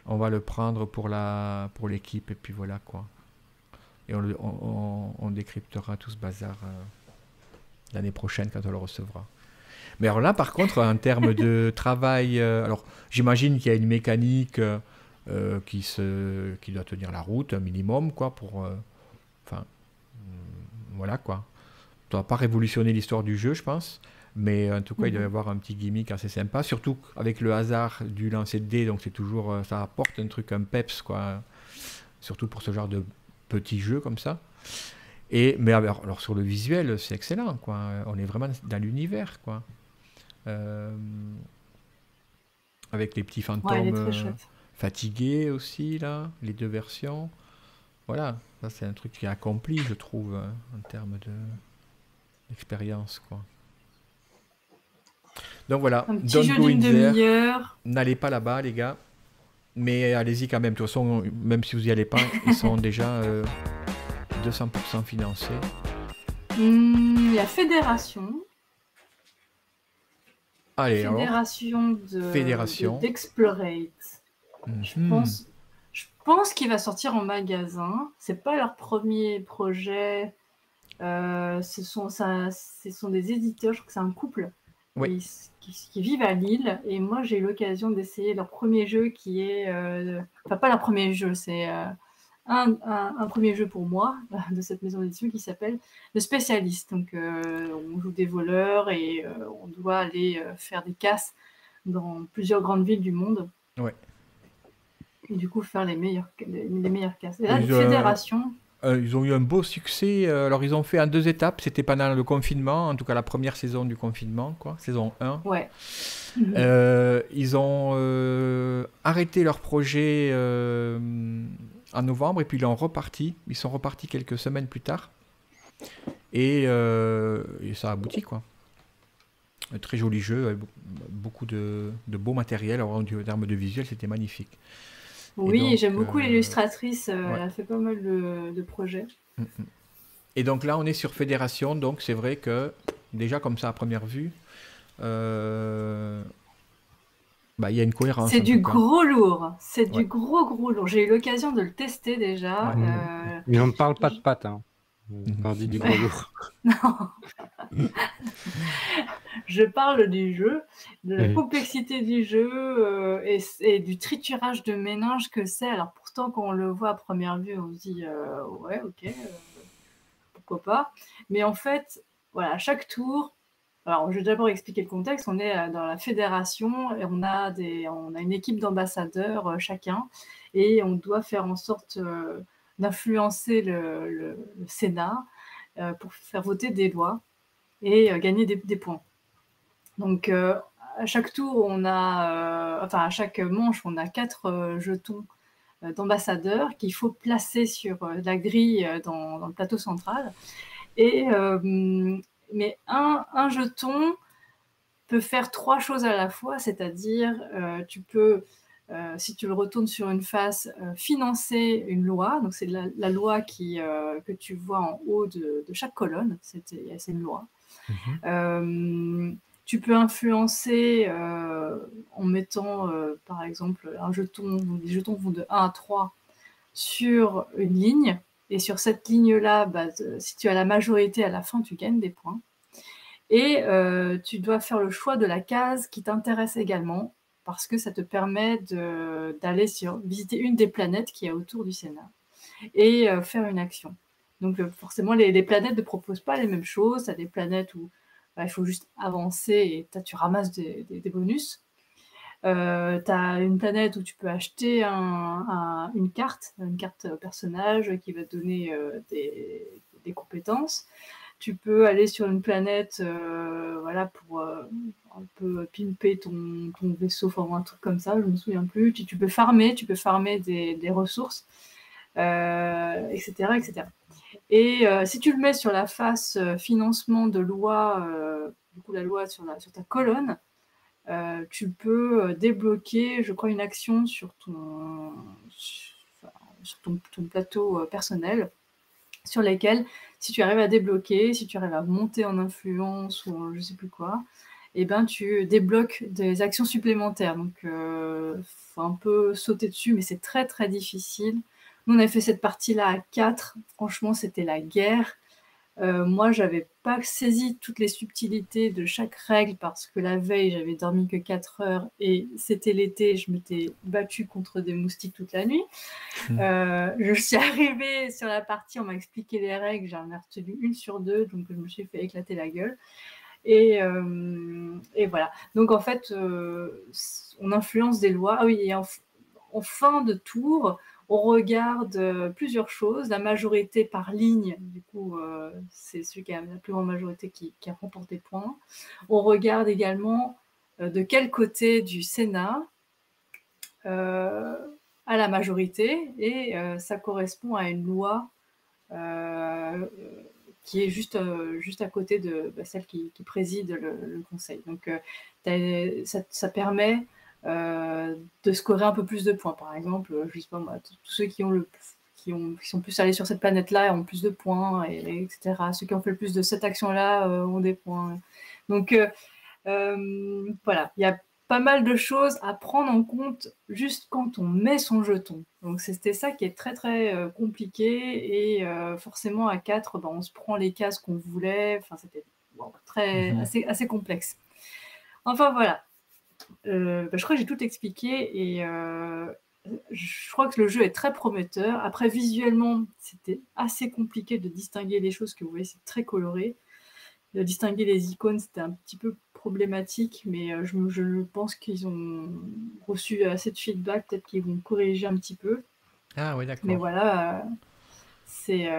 On va le prendre pour l'équipe, et puis voilà, quoi. Et on décryptera tout ce bazar l'année prochaine quand on le recevra. Mais alors là, par contre, en termes de travail, alors j'imagine qu'il y a une mécanique qui doit tenir la route, un minimum, quoi, pour... voilà, quoi. Ça ne va pas révolutionner l'histoire du jeu, je pense, mais en tout cas, il doit y avoir un petit gimmick assez sympa, surtout avec le hasard du lancer de dés, donc c'est toujours... ça apporte un truc, un peps, quoi, surtout pour ce genre de petits jeux comme ça. Mais alors sur le visuel, c'est excellent, quoi. On est vraiment dans l'univers, quoi. Avec les petits fantômes fatigués aussi, là, les deux versions. Voilà, ça c'est un truc qui est accompli, je trouve, en termes d'expérience, quoi. Donc voilà, un petit jeu d'une demi-heure. N'allez pas là-bas, les gars, mais allez-y quand même. De toute façon, même si vous n'y allez pas, ils sont déjà 200% financés. Il y a Fédération. Allez, Fédération d'Explorate. Je pense qu'il va sortir en magasin. C'est pas leur premier projet. Ce sont des éditeurs. Je crois que c'est un couple qui vivent à Lille. Et moi, j'ai eu l'occasion d'essayer leur premier jeu qui est... Enfin, pas leur premier jeu, c'est un premier jeu pour moi de cette maison d'édition qui s'appelle Le Spécialiste. Donc, on joue des voleurs et on doit aller faire des casses dans plusieurs grandes villes du monde. Ouais. Et du coup, faire les meilleures casses. Et là, Fédération... ils ont eu un beau succès. Alors, ils ont fait en 2 étapes. C'était pendant le confinement, en tout cas la première saison du confinement, quoi, saison 1. Ouais. Ils ont arrêté leur projet en novembre et puis ils sont repartis quelques semaines plus tard. Et ça a abouti, quoi. Un très joli jeu, avec beaucoup de beaux matériels. Alors, en termes de visuel, c'était magnifique. Oui, j'aime beaucoup l'illustratrice. Elle a fait pas mal de projets. Et donc là, on est sur Fédération. Donc, c'est vrai que, déjà comme ça, à première vue, il y a une cohérence. C'est du gros lourd. C'est du gros lourd. J'ai eu l'occasion de le tester déjà. Mais on ne parle pas de pâtes. Hein. On dit du gros lourd. Non. Je parle du jeu, de la complexité du jeu et du triturage de méninges que c'est. Alors pourtant, quand on le voit à première vue, on se dit ouais, ok, pourquoi pas. Mais en fait, voilà, à chaque tour, alors je vais d'abord expliquer le contexte. On est dans la fédération et on a une équipe d'ambassadeurs chacun et on doit faire en sorte d'influencer le Sénat pour faire voter des lois et gagner des points. Donc, à chaque tour, à chaque manche, on a 4 jetons d'ambassadeurs qu'il faut placer sur la grille dans le plateau central. Mais un jeton peut faire 3 choses à la fois, c'est-à-dire tu peux, si tu le retournes sur une face, financer une loi. Donc, c'est la loi que tu vois en haut de chaque colonne. C'est une loi. Tu peux influencer en mettant, par exemple, un jeton. Les jetons vont de 1 à 3 sur une ligne. Et sur cette ligne-là, si tu as la majorité à la fin, tu gagnes des points. Et tu dois faire le choix de la case qui t'intéresse également, parce que ça te permet d'aller visiter une des planètes qui est autour du Sénat et faire une action. Donc forcément, les planètes ne proposent pas les mêmes choses. Tu as des planètes où il faut juste avancer et tu ramasses des bonus. Tu as une planète où tu peux acheter une carte personnage qui va te donner des compétences. Tu peux aller sur une planète pour un peu pimper ton vaisseau, enfin un truc comme ça, je ne me souviens plus. Tu peux farmer des ressources, etc., etc. Et si tu le mets sur la face financement de loi, du coup la loi sur ta colonne, tu peux débloquer, je crois, une action sur ton plateau personnel, sur lesquels, si tu arrives à débloquer, si tu arrives à monter en influence ou en je ne sais plus quoi, tu débloques des actions supplémentaires. Donc, faut un peu sauter dessus, mais c'est très, très difficile. Nous, on a fait cette partie-là à 4. Franchement, c'était la guerre. Moi, j'avais pas saisi toutes les subtilités de chaque règle parce que la veille, j'avais dormi que 4 heures et c'était l'été, je m'étais battue contre des moustiques toute la nuit. Je suis arrivée sur la partie, on m'a expliqué les règles, j'en ai retenu 1 sur 2, donc je me suis fait éclater la gueule. Et voilà. Donc, en fait, on influence des lois. Ah oui, et en fin de tour, on regarde plusieurs choses. La majorité par ligne, du coup, c'est celui qui a la plus grande majorité qui remporte des points. On regarde également de quel côté du Sénat à la majorité, et ça correspond à une loi qui est juste à côté de celle qui préside le conseil. Donc, ça permet de scorer un peu plus de points. Par exemple, je sais pas moi, tous ceux qui sont plus allés sur cette planète-là ont plus de points, etc. Ceux qui ont fait le plus de cette action-là ont des points. Donc, voilà, il y a pas mal de choses à prendre en compte juste quand on met son jeton. Donc, c'était ça qui est très, très compliqué. Et forcément, à 4, on se prend les cases qu'on voulait. Enfin, c'était assez complexe. Enfin, voilà. Je crois que j'ai tout expliqué et je crois que le jeu est très prometteur. Après, visuellement, c'était assez compliqué de distinguer les choses, que vous voyez, c'est très coloré. De distinguer les icônes, c'était un petit peu problématique, mais je pense qu'ils ont reçu assez de feedback, peut-être qu'ils vont corriger un petit peu. Ah oui, d'accord. Mais voilà, c'est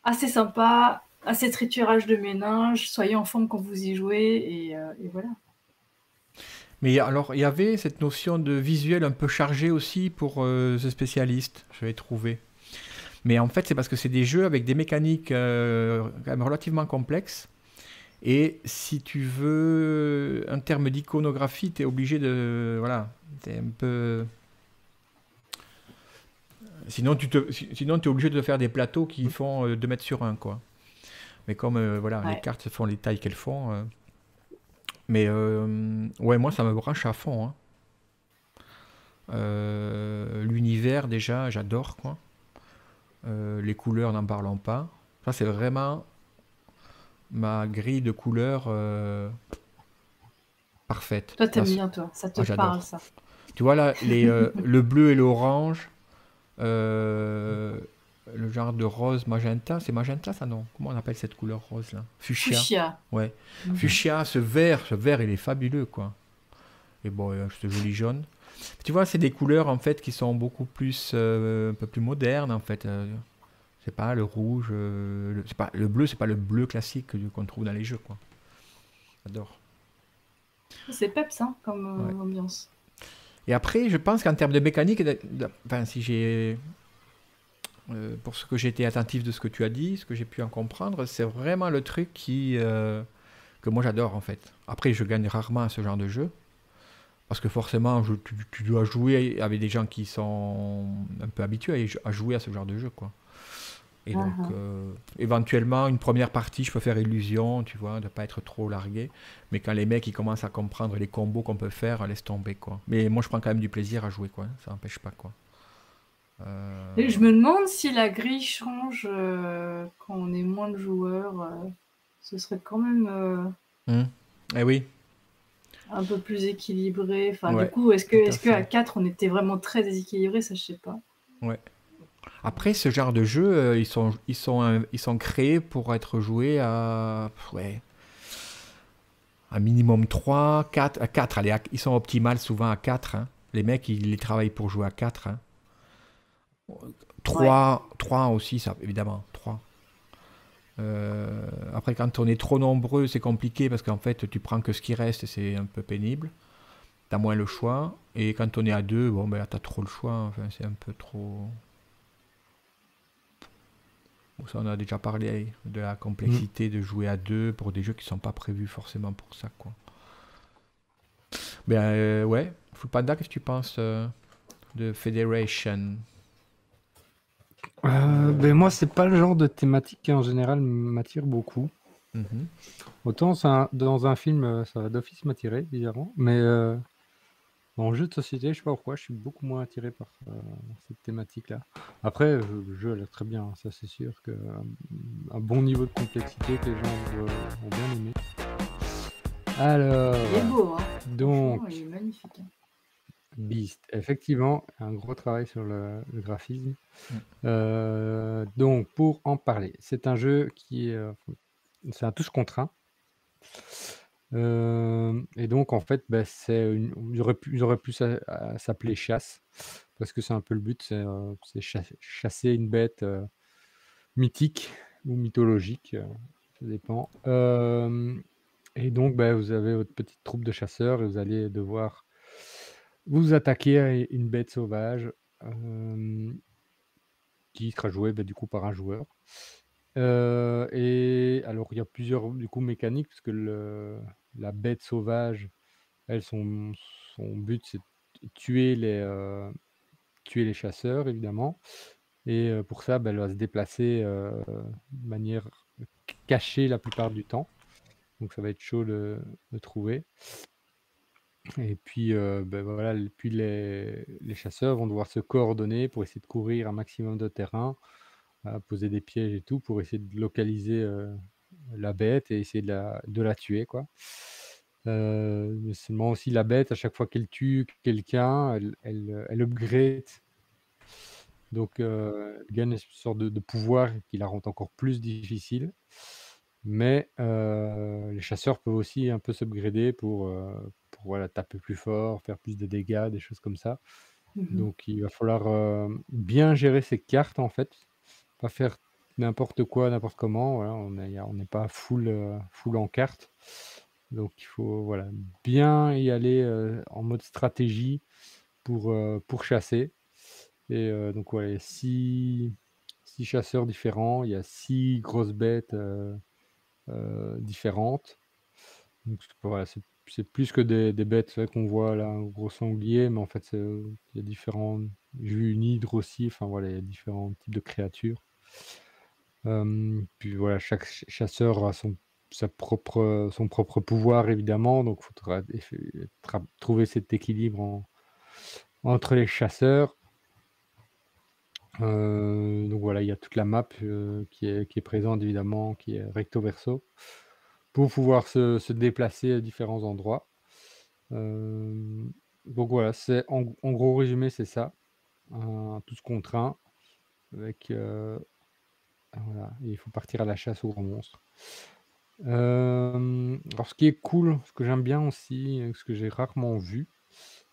assez sympa, assez triturage de méninges, soyez en forme quand vous y jouez, et voilà. Mais alors, il y avait cette notion de visuel un peu chargé aussi pour ce spécialiste, j'avais trouvé. Mais en fait, c'est parce que c'est des jeux avec des mécaniques quand même relativement complexes. Et si tu veux, un terme d'iconographie, tu es obligé de... Voilà, t'es un peu... Sinon, sinon, tu es obligé de faire des plateaux qui font 2 mètres sur 1, quoi. Mais comme voilà, les Ouais. cartes font les tailles qu'elles font. Mais ouais, moi, ça me branche à fond, hein. L'univers, déjà, j'adore, quoi. Les couleurs, n'en parlons pas. Ça, c'est vraiment ma grille de couleurs parfaite. Toi, Là, t'aimes bien, toi. Ça te parle, j'adore. ça. Tu vois, là, le bleu et l'orange, euh, le genre de rose magenta, c'est magenta, ça, non? Comment on appelle cette couleur rose, là? Fuchsia. Fuchsia. Ouais. Mhm. Fuchsia, ce vert, il est fabuleux, quoi. Et bon, ce joli jaune. Tu vois, c'est des couleurs, en fait, qui sont beaucoup plus, un peu plus modernes, en fait. C'est pas le rouge, c'est pas, le bleu, c'est pas le bleu classique qu'on trouve dans les jeux, quoi. J'adore. C'est peps, hein, comme Ouais. ambiance. Et après, je pense qu'en termes de mécanique, enfin, si j'ai... pour ce que j'ai été attentif de ce que tu as dit, ce que j'ai pu en comprendre, c'est vraiment le truc que moi j'adore, en fait. Après, je gagne rarement à ce genre de jeu. Parce que forcément, tu dois jouer avec des gens qui sont un peu habitués à jouer à ce genre de jeu, quoi. Et donc, éventuellement, une première partie, je peux faire illusion, tu vois, de ne pas être trop largué. Mais quand les mecs ils commencent à comprendre les combos qu'on peut faire, laisse tomber, quoi. Mais moi, je prends quand même du plaisir à jouer, quoi. Ça n'empêche pas, quoi. Et je me demande si la grille change quand on est moins de joueurs. Ce serait quand même Eh oui, un peu plus équilibré. Enfin, ouais, du coup, est-ce tout à qu'à fait. 4, on était vraiment très déséquilibré? Ça, je sais pas. Ouais. Après, ce genre de jeu, ils sont créés pour être joués ouais, un minimum 3 4 à 4. Allez, ils sont optimales souvent à 4, hein. Les mecs, ils travaillent pour jouer à 4, hein. Ouais. 3 aussi, ça, évidemment, 3. Après, quand on est trop nombreux, c'est compliqué parce qu'en fait, tu prends que ce qui reste et c'est un peu pénible. T'as moins le choix. Et quand on est à 2, bon, ben, t'as trop le choix. Enfin, c'est un peu trop. Bon, ça, on a déjà parlé de la complexité de jouer à 2 pour des jeux qui sont pas prévus forcément pour ça, quoi. Ben, ouais. Full Panda, qu'est-ce que tu penses de Federation? Ben moi, c'est pas le genre de thématique qui en général m'attire beaucoup. Mhm. Autant dans un film, ça va d'office m'attirer, bizarrement, mais en jeu de société, je sais pas pourquoi, je suis beaucoup moins attiré par cette thématique-là. Après, le jeu a l'air très bien, hein, ça c'est sûr que un bon niveau de complexité que les gens vont bien aimer. Alors, Il est beau, hein. donc, Franchement, il est magnifique, hein. Beast, effectivement, un gros travail sur le graphisme. Mm. Donc, pour en parler, c'est un jeu qui est, c'est un tous contre un. Et donc, en fait, bah, ils auraient pu s'appeler chasse, parce que c'est un peu le but, c'est chasser une bête mythique ou mythologique, ça dépend. Et donc, bah, vous avez votre petite troupe de chasseurs et vous allez devoir vous attaquer à une bête sauvage qui sera jouée bah, du coup par un joueur. Et alors, il y a plusieurs du coup mécaniques, parce que la bête sauvage, elle, son but, c'est de tuer les chasseurs, évidemment. Et pour ça, bah, elle va se déplacer de manière cachée la plupart du temps. Donc ça va être chaud de trouver. Et puis, bah, voilà, puis les chasseurs vont devoir se coordonner pour essayer de couvrir un maximum de terrain, poser des pièges et tout, pour essayer de localiser la bête et essayer de la tuer, quoi. Mais seulement aussi la bête, à chaque fois qu'elle tue quelqu'un, elle upgrade. Donc, elle gagne une sorte de pouvoir qui la rend encore plus difficile. Mais, les chasseurs peuvent aussi un peu s'upgrader pour voilà, taper plus fort, faire plus de dégâts, des choses comme ça. Mhm. Donc il va falloir, bien gérer ses cartes, en fait. Pas faire n'importe quoi, n'importe comment, voilà, on n'est pas full en cartes. Donc il faut, voilà, bien y aller, en mode stratégie pour chasser. Et donc ouais, il y a 6 chasseurs différents, il y a 6 grosses bêtes, différentes. Donc, voilà, c'est plus que des bêtes, c'est vrai qu'on voit là un gros sanglier, mais en fait, il y a différents. J'ai vu une hydre aussi, enfin voilà, il y a différents types de créatures. Puis voilà, chaque chasseur a son propre pouvoir évidemment, donc il faudra trouver cet équilibre entre les chasseurs. Donc voilà, il y a toute la map qui est présente évidemment, qui est recto verso, pour pouvoir se déplacer à différents endroits. Donc voilà, c'est en gros résumé, c'est ça, tous contre un, avec voilà, et il faut partir à la chasse aux grands monstres. Alors ce qui est cool, ce que j'aime bien aussi, ce que j'ai rarement vu,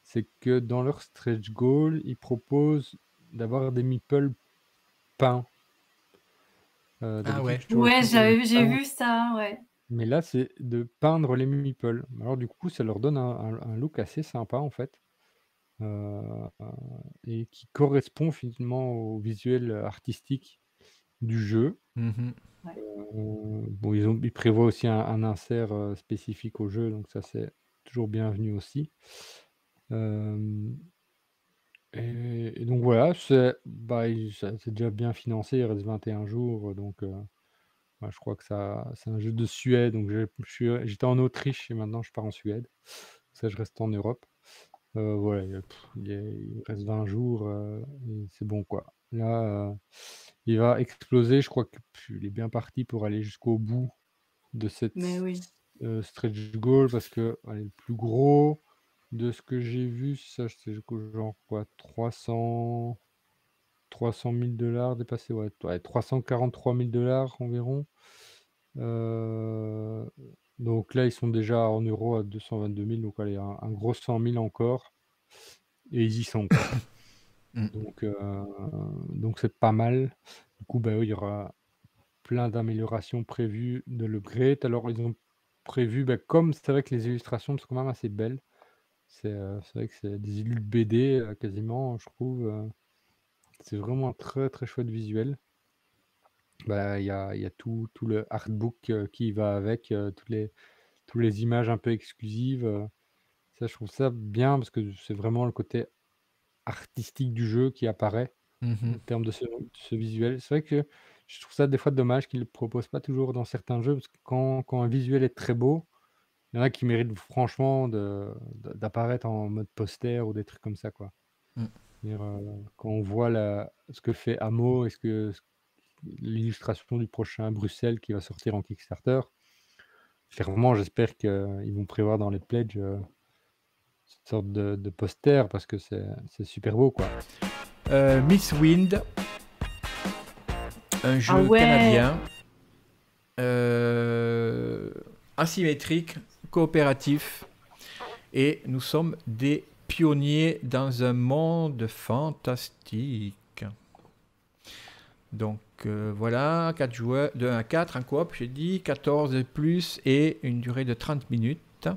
c'est que dans leur stretch goal, ils proposent d'avoir des meeples peints. Ah ouais. D'habitude, tu vois Ouais, toujours j'ai vu ça, ouais. mais là, c'est de peindre les meeples. Alors du coup, ça leur donne un look assez sympa en fait, heu, et qui correspond finalement au visuel artistique du jeu. Mhm. Bon, ils prévoient aussi un insert spécifique au jeu, donc ça c'est toujours bienvenu aussi. Et donc voilà, c'est déjà bien financé, il reste 21 jours, donc ouais, je crois que c'est un jeu de Suède, donc j'étais en Autriche et maintenant je pars en Suède. Ça, je reste en Europe. Voilà, il reste 20 jours, et c'est bon quoi. Là, il va exploser, je crois qu'il est bien parti pour aller jusqu'au bout de cette Mais oui. stretch goal parce que allez, le plus gros de ce que j'ai vu, ça c'est genre quoi, 300 $, dépassé, ouais, 343 000 $ environ. Donc là, ils sont déjà en euros à 222 000, donc allez, un gros 100 000 encore, et ils y sont quoi. Mm. Donc c'est pas mal. Du coup, oui, il y aura plein d'améliorations prévues de l'upgrade. Alors ils ont prévu, comme c'est vrai que les illustrations sont quand même assez belles. C'est vrai que c'est des illus de BD quasiment, je trouve. C'est vraiment un très très chouette visuel. Il y a tout le artbook qui va avec, toutes les images un peu exclusives. Ça, je trouve ça bien parce que c'est vraiment le côté artistique du jeu qui apparaît en Mhm. termes de ce visuel. C'est vrai que je trouve ça des fois dommage qu'ils ne le proposent pas toujours dans certains jeux parce que quand un visuel est très beau, il y en a qui méritent franchement d'apparaître en mode poster ou des trucs comme ça, quoi. Mm. C'est-à-dire, quand on voit ce que fait Amo et l'illustration du prochain Bruxelles qui va sortir en Kickstarter, clairement, j'espère qu'ils vont prévoir dans les pledges une sorte de poster parce que c'est super beau, quoi. Miss Wind, un jeu ouais. canadien, asymétrique, coopératif, et nous sommes des pionniers dans un monde fantastique. Donc voilà, 4 joueurs, de 1 à 4, en coop, j'ai dit, 14 et plus, et une durée de 30 minutes.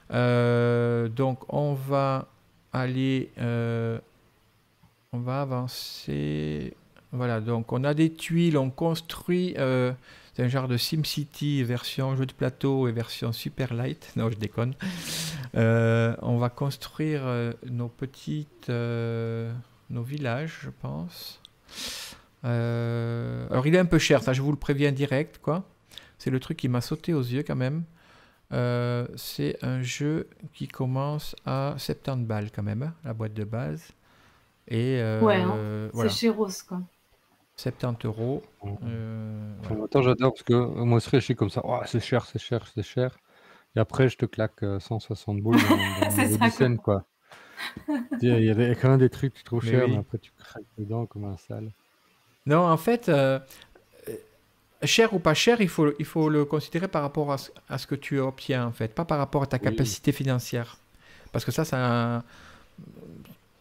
Donc on va aller, on va avancer. Voilà, donc on a des tuiles, on construit, c'est un genre de SimCity version jeu de plateau et version super light. Non, je déconne. On va construire nos petites, nos villages, je pense. Alors il est un peu cher, ça je vous le préviens direct, quoi. C'est le truc qui m'a sauté aux yeux quand même. C'est un jeu qui commence à 70 balles quand même, hein, la boîte de base. Et ouais, voilà. c'est chez Rose, quoi. 70 euros. Voilà. Attends, j'adore parce que moi aussi, je suis comme ça. Oh, c'est cher, c'est cher, c'est cher. Et après, je te claque 160 boules dans le niveau 10 cents, quoi. Il y a quand même des trucs trop chers, mais après, tu craques dedans comme un sale. Non, en fait, cher ou pas cher, il faut le considérer par rapport à ce que tu obtiens, en fait, pas par rapport à ta capacité financière. Parce que ça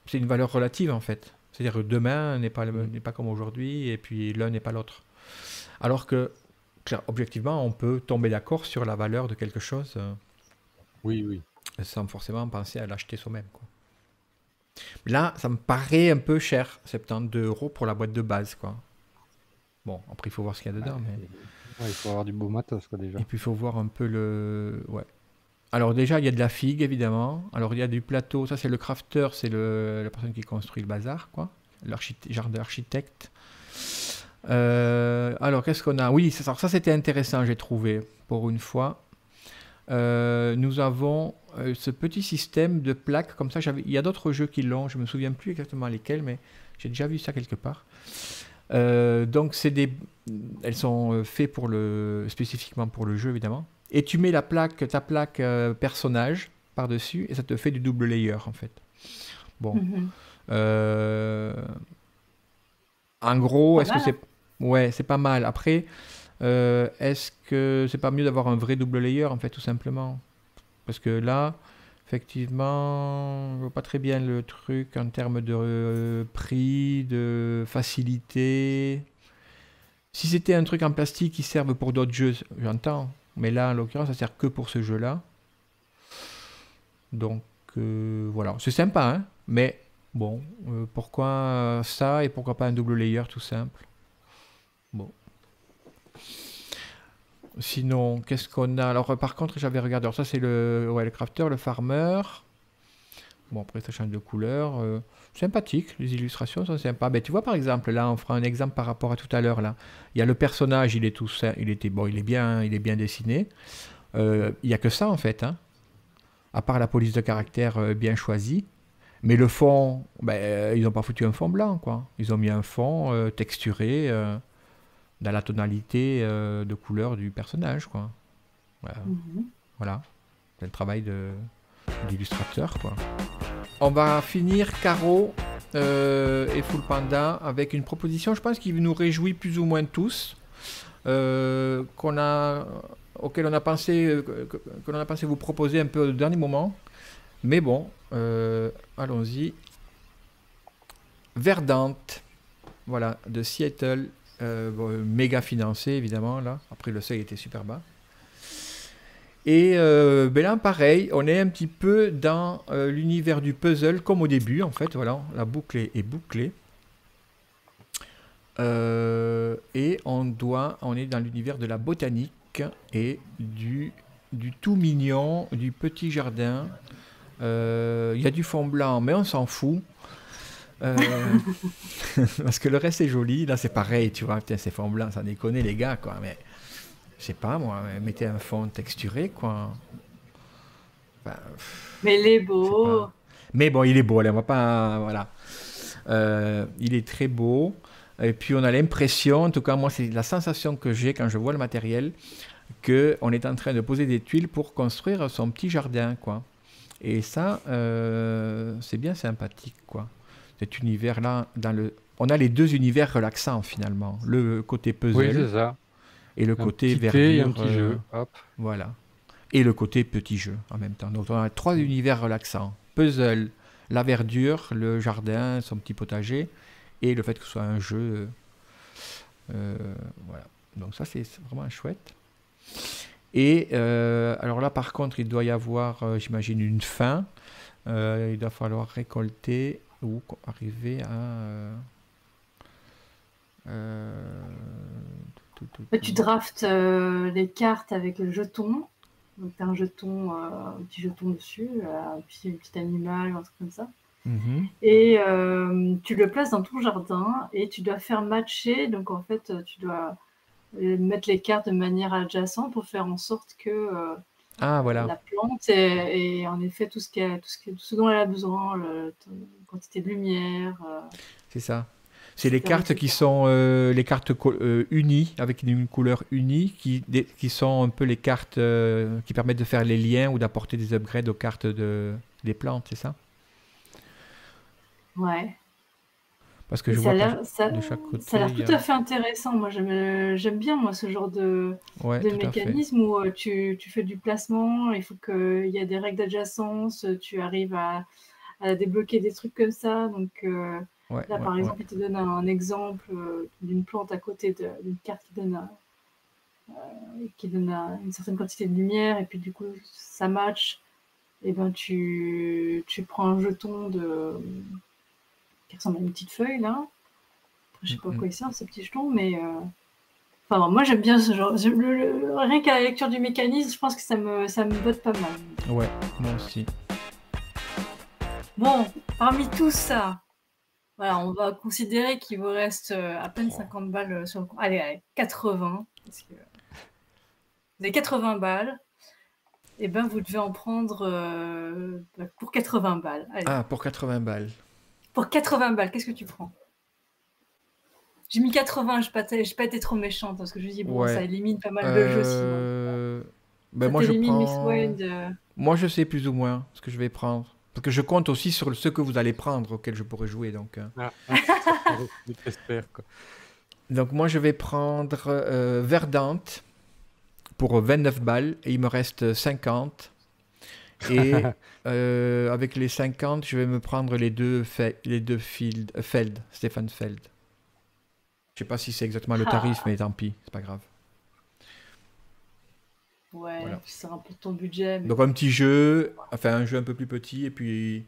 c'est une valeur relative, en fait. C'est-à-dire que demain n'est pas comme aujourd'hui, et puis l'un n'est pas l'autre. Alors que, objectivement, on peut tomber d'accord sur la valeur de quelque chose. Oui. Sans forcément penser à l'acheter soi-même, quoi. Là, ça me paraît un peu cher, 72 euros pour la boîte de base, quoi. Bon, après, il faut voir ce qu'il y a dedans. Mais... Ouais, il faut avoir du beau matos, quoi, déjà. Et puis il faut voir un peu le... Ouais. Alors déjà, il y a de la figue, évidemment. Alors il y a du plateau, ça c'est le crafter, c'est la personne qui construit le bazar, quoi. Genre d'architecte. Alors qu'est-ce qu'on a? Oui, ça c'était intéressant, j'ai trouvé, pour une fois. Nous avons ce petit système de plaques, comme ça, il y a d'autres jeux qui l'ont, je me souviens plus exactement lesquels, mais j'ai déjà vu ça quelque part. Donc elles sont faites spécifiquement pour le jeu, évidemment. Et tu mets ta plaque personnage par-dessus et ça te fait du double layer en fait. Bon. En gros, est-ce que c'est... Ouais, c'est pas mal. Après, est-ce que c'est pas mieux d'avoir un vrai double layer en fait, tout simplement? Parce que là, effectivement, je vois pas très bien le truc en termes de prix, de facilité. Si c'était un truc en plastique qui serve pour d'autres jeux, j'entends. Mais là, en l'occurrence, ça sert que pour ce jeu-là. Donc, voilà. C'est sympa, hein. Mais bon, pourquoi ça et pourquoi pas un double layer tout simple? Bon. Sinon, qu'est-ce qu'on a? Alors, par contre, j'avais regardé. Alors, ça, c'est le crafter, le farmer. Bon, après, ça change de couleur. Sympathique, les illustrations sont sympas. Ben, tu vois, par exemple, là, on fera un exemple par rapport à tout à l'heure. Là, il y a le personnage, il est bien dessiné. Il n'y a que ça, en fait, hein, à part la police de caractère bien choisie. Mais le fond, ben, ils n'ont pas foutu un fond blanc, quoi. Ils ont mis un fond texturé dans la tonalité de couleur du personnage, quoi. Voilà. C'est le travail d'illustrateur, quoi. On va finir, Caro et Full Panda, avec une proposition, je pense, qui nous réjouit plus ou moins tous, auquel on a pensé vous proposer un peu au dernier moment. Mais bon, allons-y. Verdante, voilà, de Seattle, méga financé évidemment là. Après le seuil était super bas. Et ben là, pareil, on est un petit peu dans l'univers du puzzle, comme au début, en fait. Voilà, la boucle est bouclée. Et on est dans l'univers de la botanique et du tout mignon, du petit jardin. Il y a du fond blanc, mais on s'en fout. Parce que le reste est joli. Là, c'est pareil, tu vois. Putain, ces fonds blancs, ça déconne, les gars, quoi. Mais je sais pas, moi, mettez un fond texturé, quoi. Enfin, mais il est beau. Mais bon, il est beau, allez, on va pas... Voilà. Il est très beau. Et puis, on a l'impression, en tout cas, moi, c'est la sensation que j'ai quand je vois le matériel, qu'on est en train de poser des tuiles pour construire son petit jardin, quoi. Et ça, c'est bien sympathique, quoi. Cet univers-là, on a les deux univers relaxants, finalement. Le côté puzzle. Oui, c'est ça. Et le côté verdure. Un petit jeu, hop. Voilà. Et le côté petit jeu en même temps. Donc on a trois univers relaxants. Puzzle, la verdure, le jardin, son petit potager, et le fait que ce soit un jeu. Voilà. Donc ça c'est vraiment chouette. Et alors là par contre il doit y avoir, j'imagine, une fin. Il doit falloir récolter ou arriver à... Tu draftes les cartes avec le jeton. Donc, tu as un petit jeton dessus, un petit animal, un truc comme ça. Et tu le places dans ton jardin et tu dois faire matcher. Donc, en fait, tu dois mettre les cartes de manière adjacente pour faire en sorte que voilà. la plante ait en effet tout ce dont elle a besoin, la quantité de lumière. C'est ça. C'est les cartes qui sont les cartes unies, avec une couleur unie, qui sont un peu les cartes qui permettent de faire les liens ou d'apporter des upgrades aux cartes des plantes, c'est ça? Ouais. Parce que je vois de chaque côté. Ça a l'air tout à fait intéressant. Moi, j'aime bien ce genre de mécanisme où tu fais du placement, il faut qu'il y ait des règles d'adjacence, tu arrives à débloquer des trucs comme ça. Donc, là, par exemple, il te donne un exemple d'une plante à côté d'une carte qui donne une certaine quantité de lumière, et puis du coup, ça match. Et ben, tu prends un jeton qui ressemble à une petite feuille, là. Je sais pas à quoi il sert, ce petit jeton, mais Enfin, moi, j'aime bien ce genre. Rien qu'à la lecture du mécanisme, je pense que ça me botte pas mal. Ouais, moi aussi. Bon, parmi tout ça, voilà, on va considérer qu'il vous reste à peine 50 balles sur le compte. Allez, 80. Parce que vous avez 80 balles. Et ben, vous devez en prendre pour 80 balles. Allez. Ah, pour 80 balles. Pour 80 balles, qu'est-ce que tu prends? J'ai mis 80, je n'ai pas été trop méchante parce que je me dis, bon, ça élimine pas mal de jeux sinon. Ben moi, je prends... Moi, je sais plus ou moins ce que je vais prendre. Parce que je compte aussi sur ce que vous allez prendre, auquel je pourrais jouer. Donc, donc moi, je vais prendre Verdant pour 29 balles et il me reste 50. Et avec les 50, je vais me prendre les deux Feld, Stefan Feld. Je sais pas si c'est exactement le tarif, mais tant pis, c'est pas grave. Ouais, voilà. C'est un peu ton budget. Mais... Donc un petit jeu, enfin un jeu un peu plus petit, et puis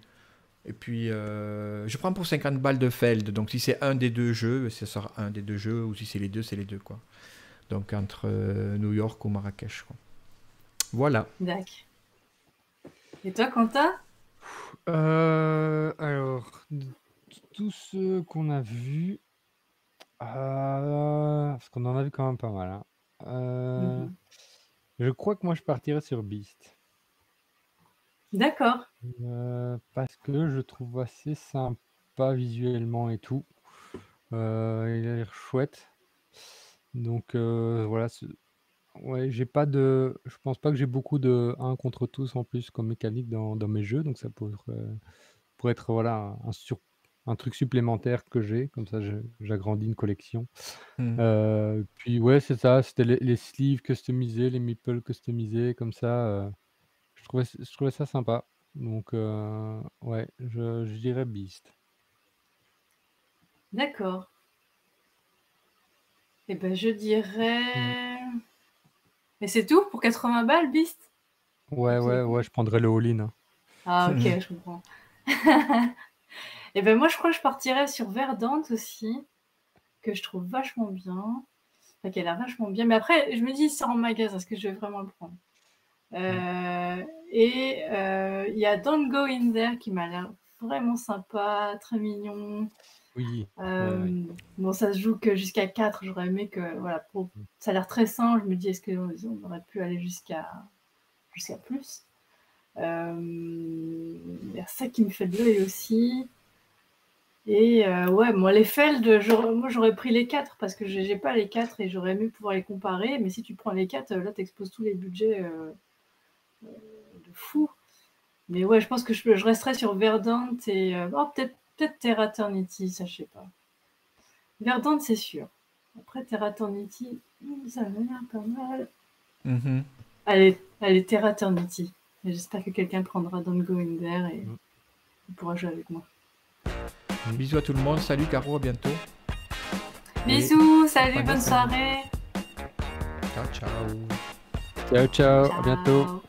je prends pour 50 balles de Feld. Donc si c'est un des deux jeux, ça sera un des deux jeux, ou si c'est les deux, quoi. Donc entre New York ou Marrakech, quoi. Voilà. D'accord. Et toi, Quentin? Alors, tous ceux qu'on a vus, parce qu'on en a vu quand même pas mal. Hein. Je crois que moi je partirais sur Beast. D'accord. Parce que je trouve assez sympa visuellement et tout. Il a l'air chouette. Donc voilà. Ouais, j'ai pas de. Je pense pas que j'ai beaucoup de 1 contre tous en plus comme mécanique dans mes jeux. Donc ça pourrait être voilà, un truc supplémentaire que j'ai. Comme ça, j'agrandis une collection. Puis ouais, c'est ça. C'était les sleeves customisés, les meeples customisés, comme ça. Je trouvais ça sympa. Donc ouais, je dirais Beast. D'accord. Et ben je dirais... Mais c'est tout pour 80 balles, Beast? Ouais, je prendrais le all-in. Hein. Ah ok, je comprends. Et ben moi je crois que je partirais sur Verdant aussi, que je trouve vachement bien. Enfin, qu'elle a vachement bien. Mais après, je me dis, ça en magasin, est-ce que je vais vraiment le prendre? Et il y a Don't Go In There qui m'a l'air vraiment sympa, très mignon. Oui. Bon, ça se joue que jusqu'à 4. J'aurais aimé que, voilà, ça a l'air très simple. Je me dis, est-ce qu'on aurait pu aller jusqu'à plus? Il y a ça qui me fait de l'œil aussi. Et ouais, moi, les Feld, moi, j'aurais pris les 4 parce que j'ai pas les 4 et j'aurais aimé pouvoir les comparer. Mais si tu prends les 4, là, t'exposes tous les budgets de fou. Mais ouais, je pense que je resterai sur Verdant et peut-être Terra Eternity, ça je sais pas. Verdant, c'est sûr. Après Terra Eternity, ça m'a l'air pas mal. Allez, Terra Eternity. J'espère que quelqu'un prendra Don't Go In There et pourra jouer avec moi. Bisous à tout le monde, salut Caro, à bientôt. Bisous, salut, bonne soirée. Ciao, ciao. Ciao, ciao, à bientôt.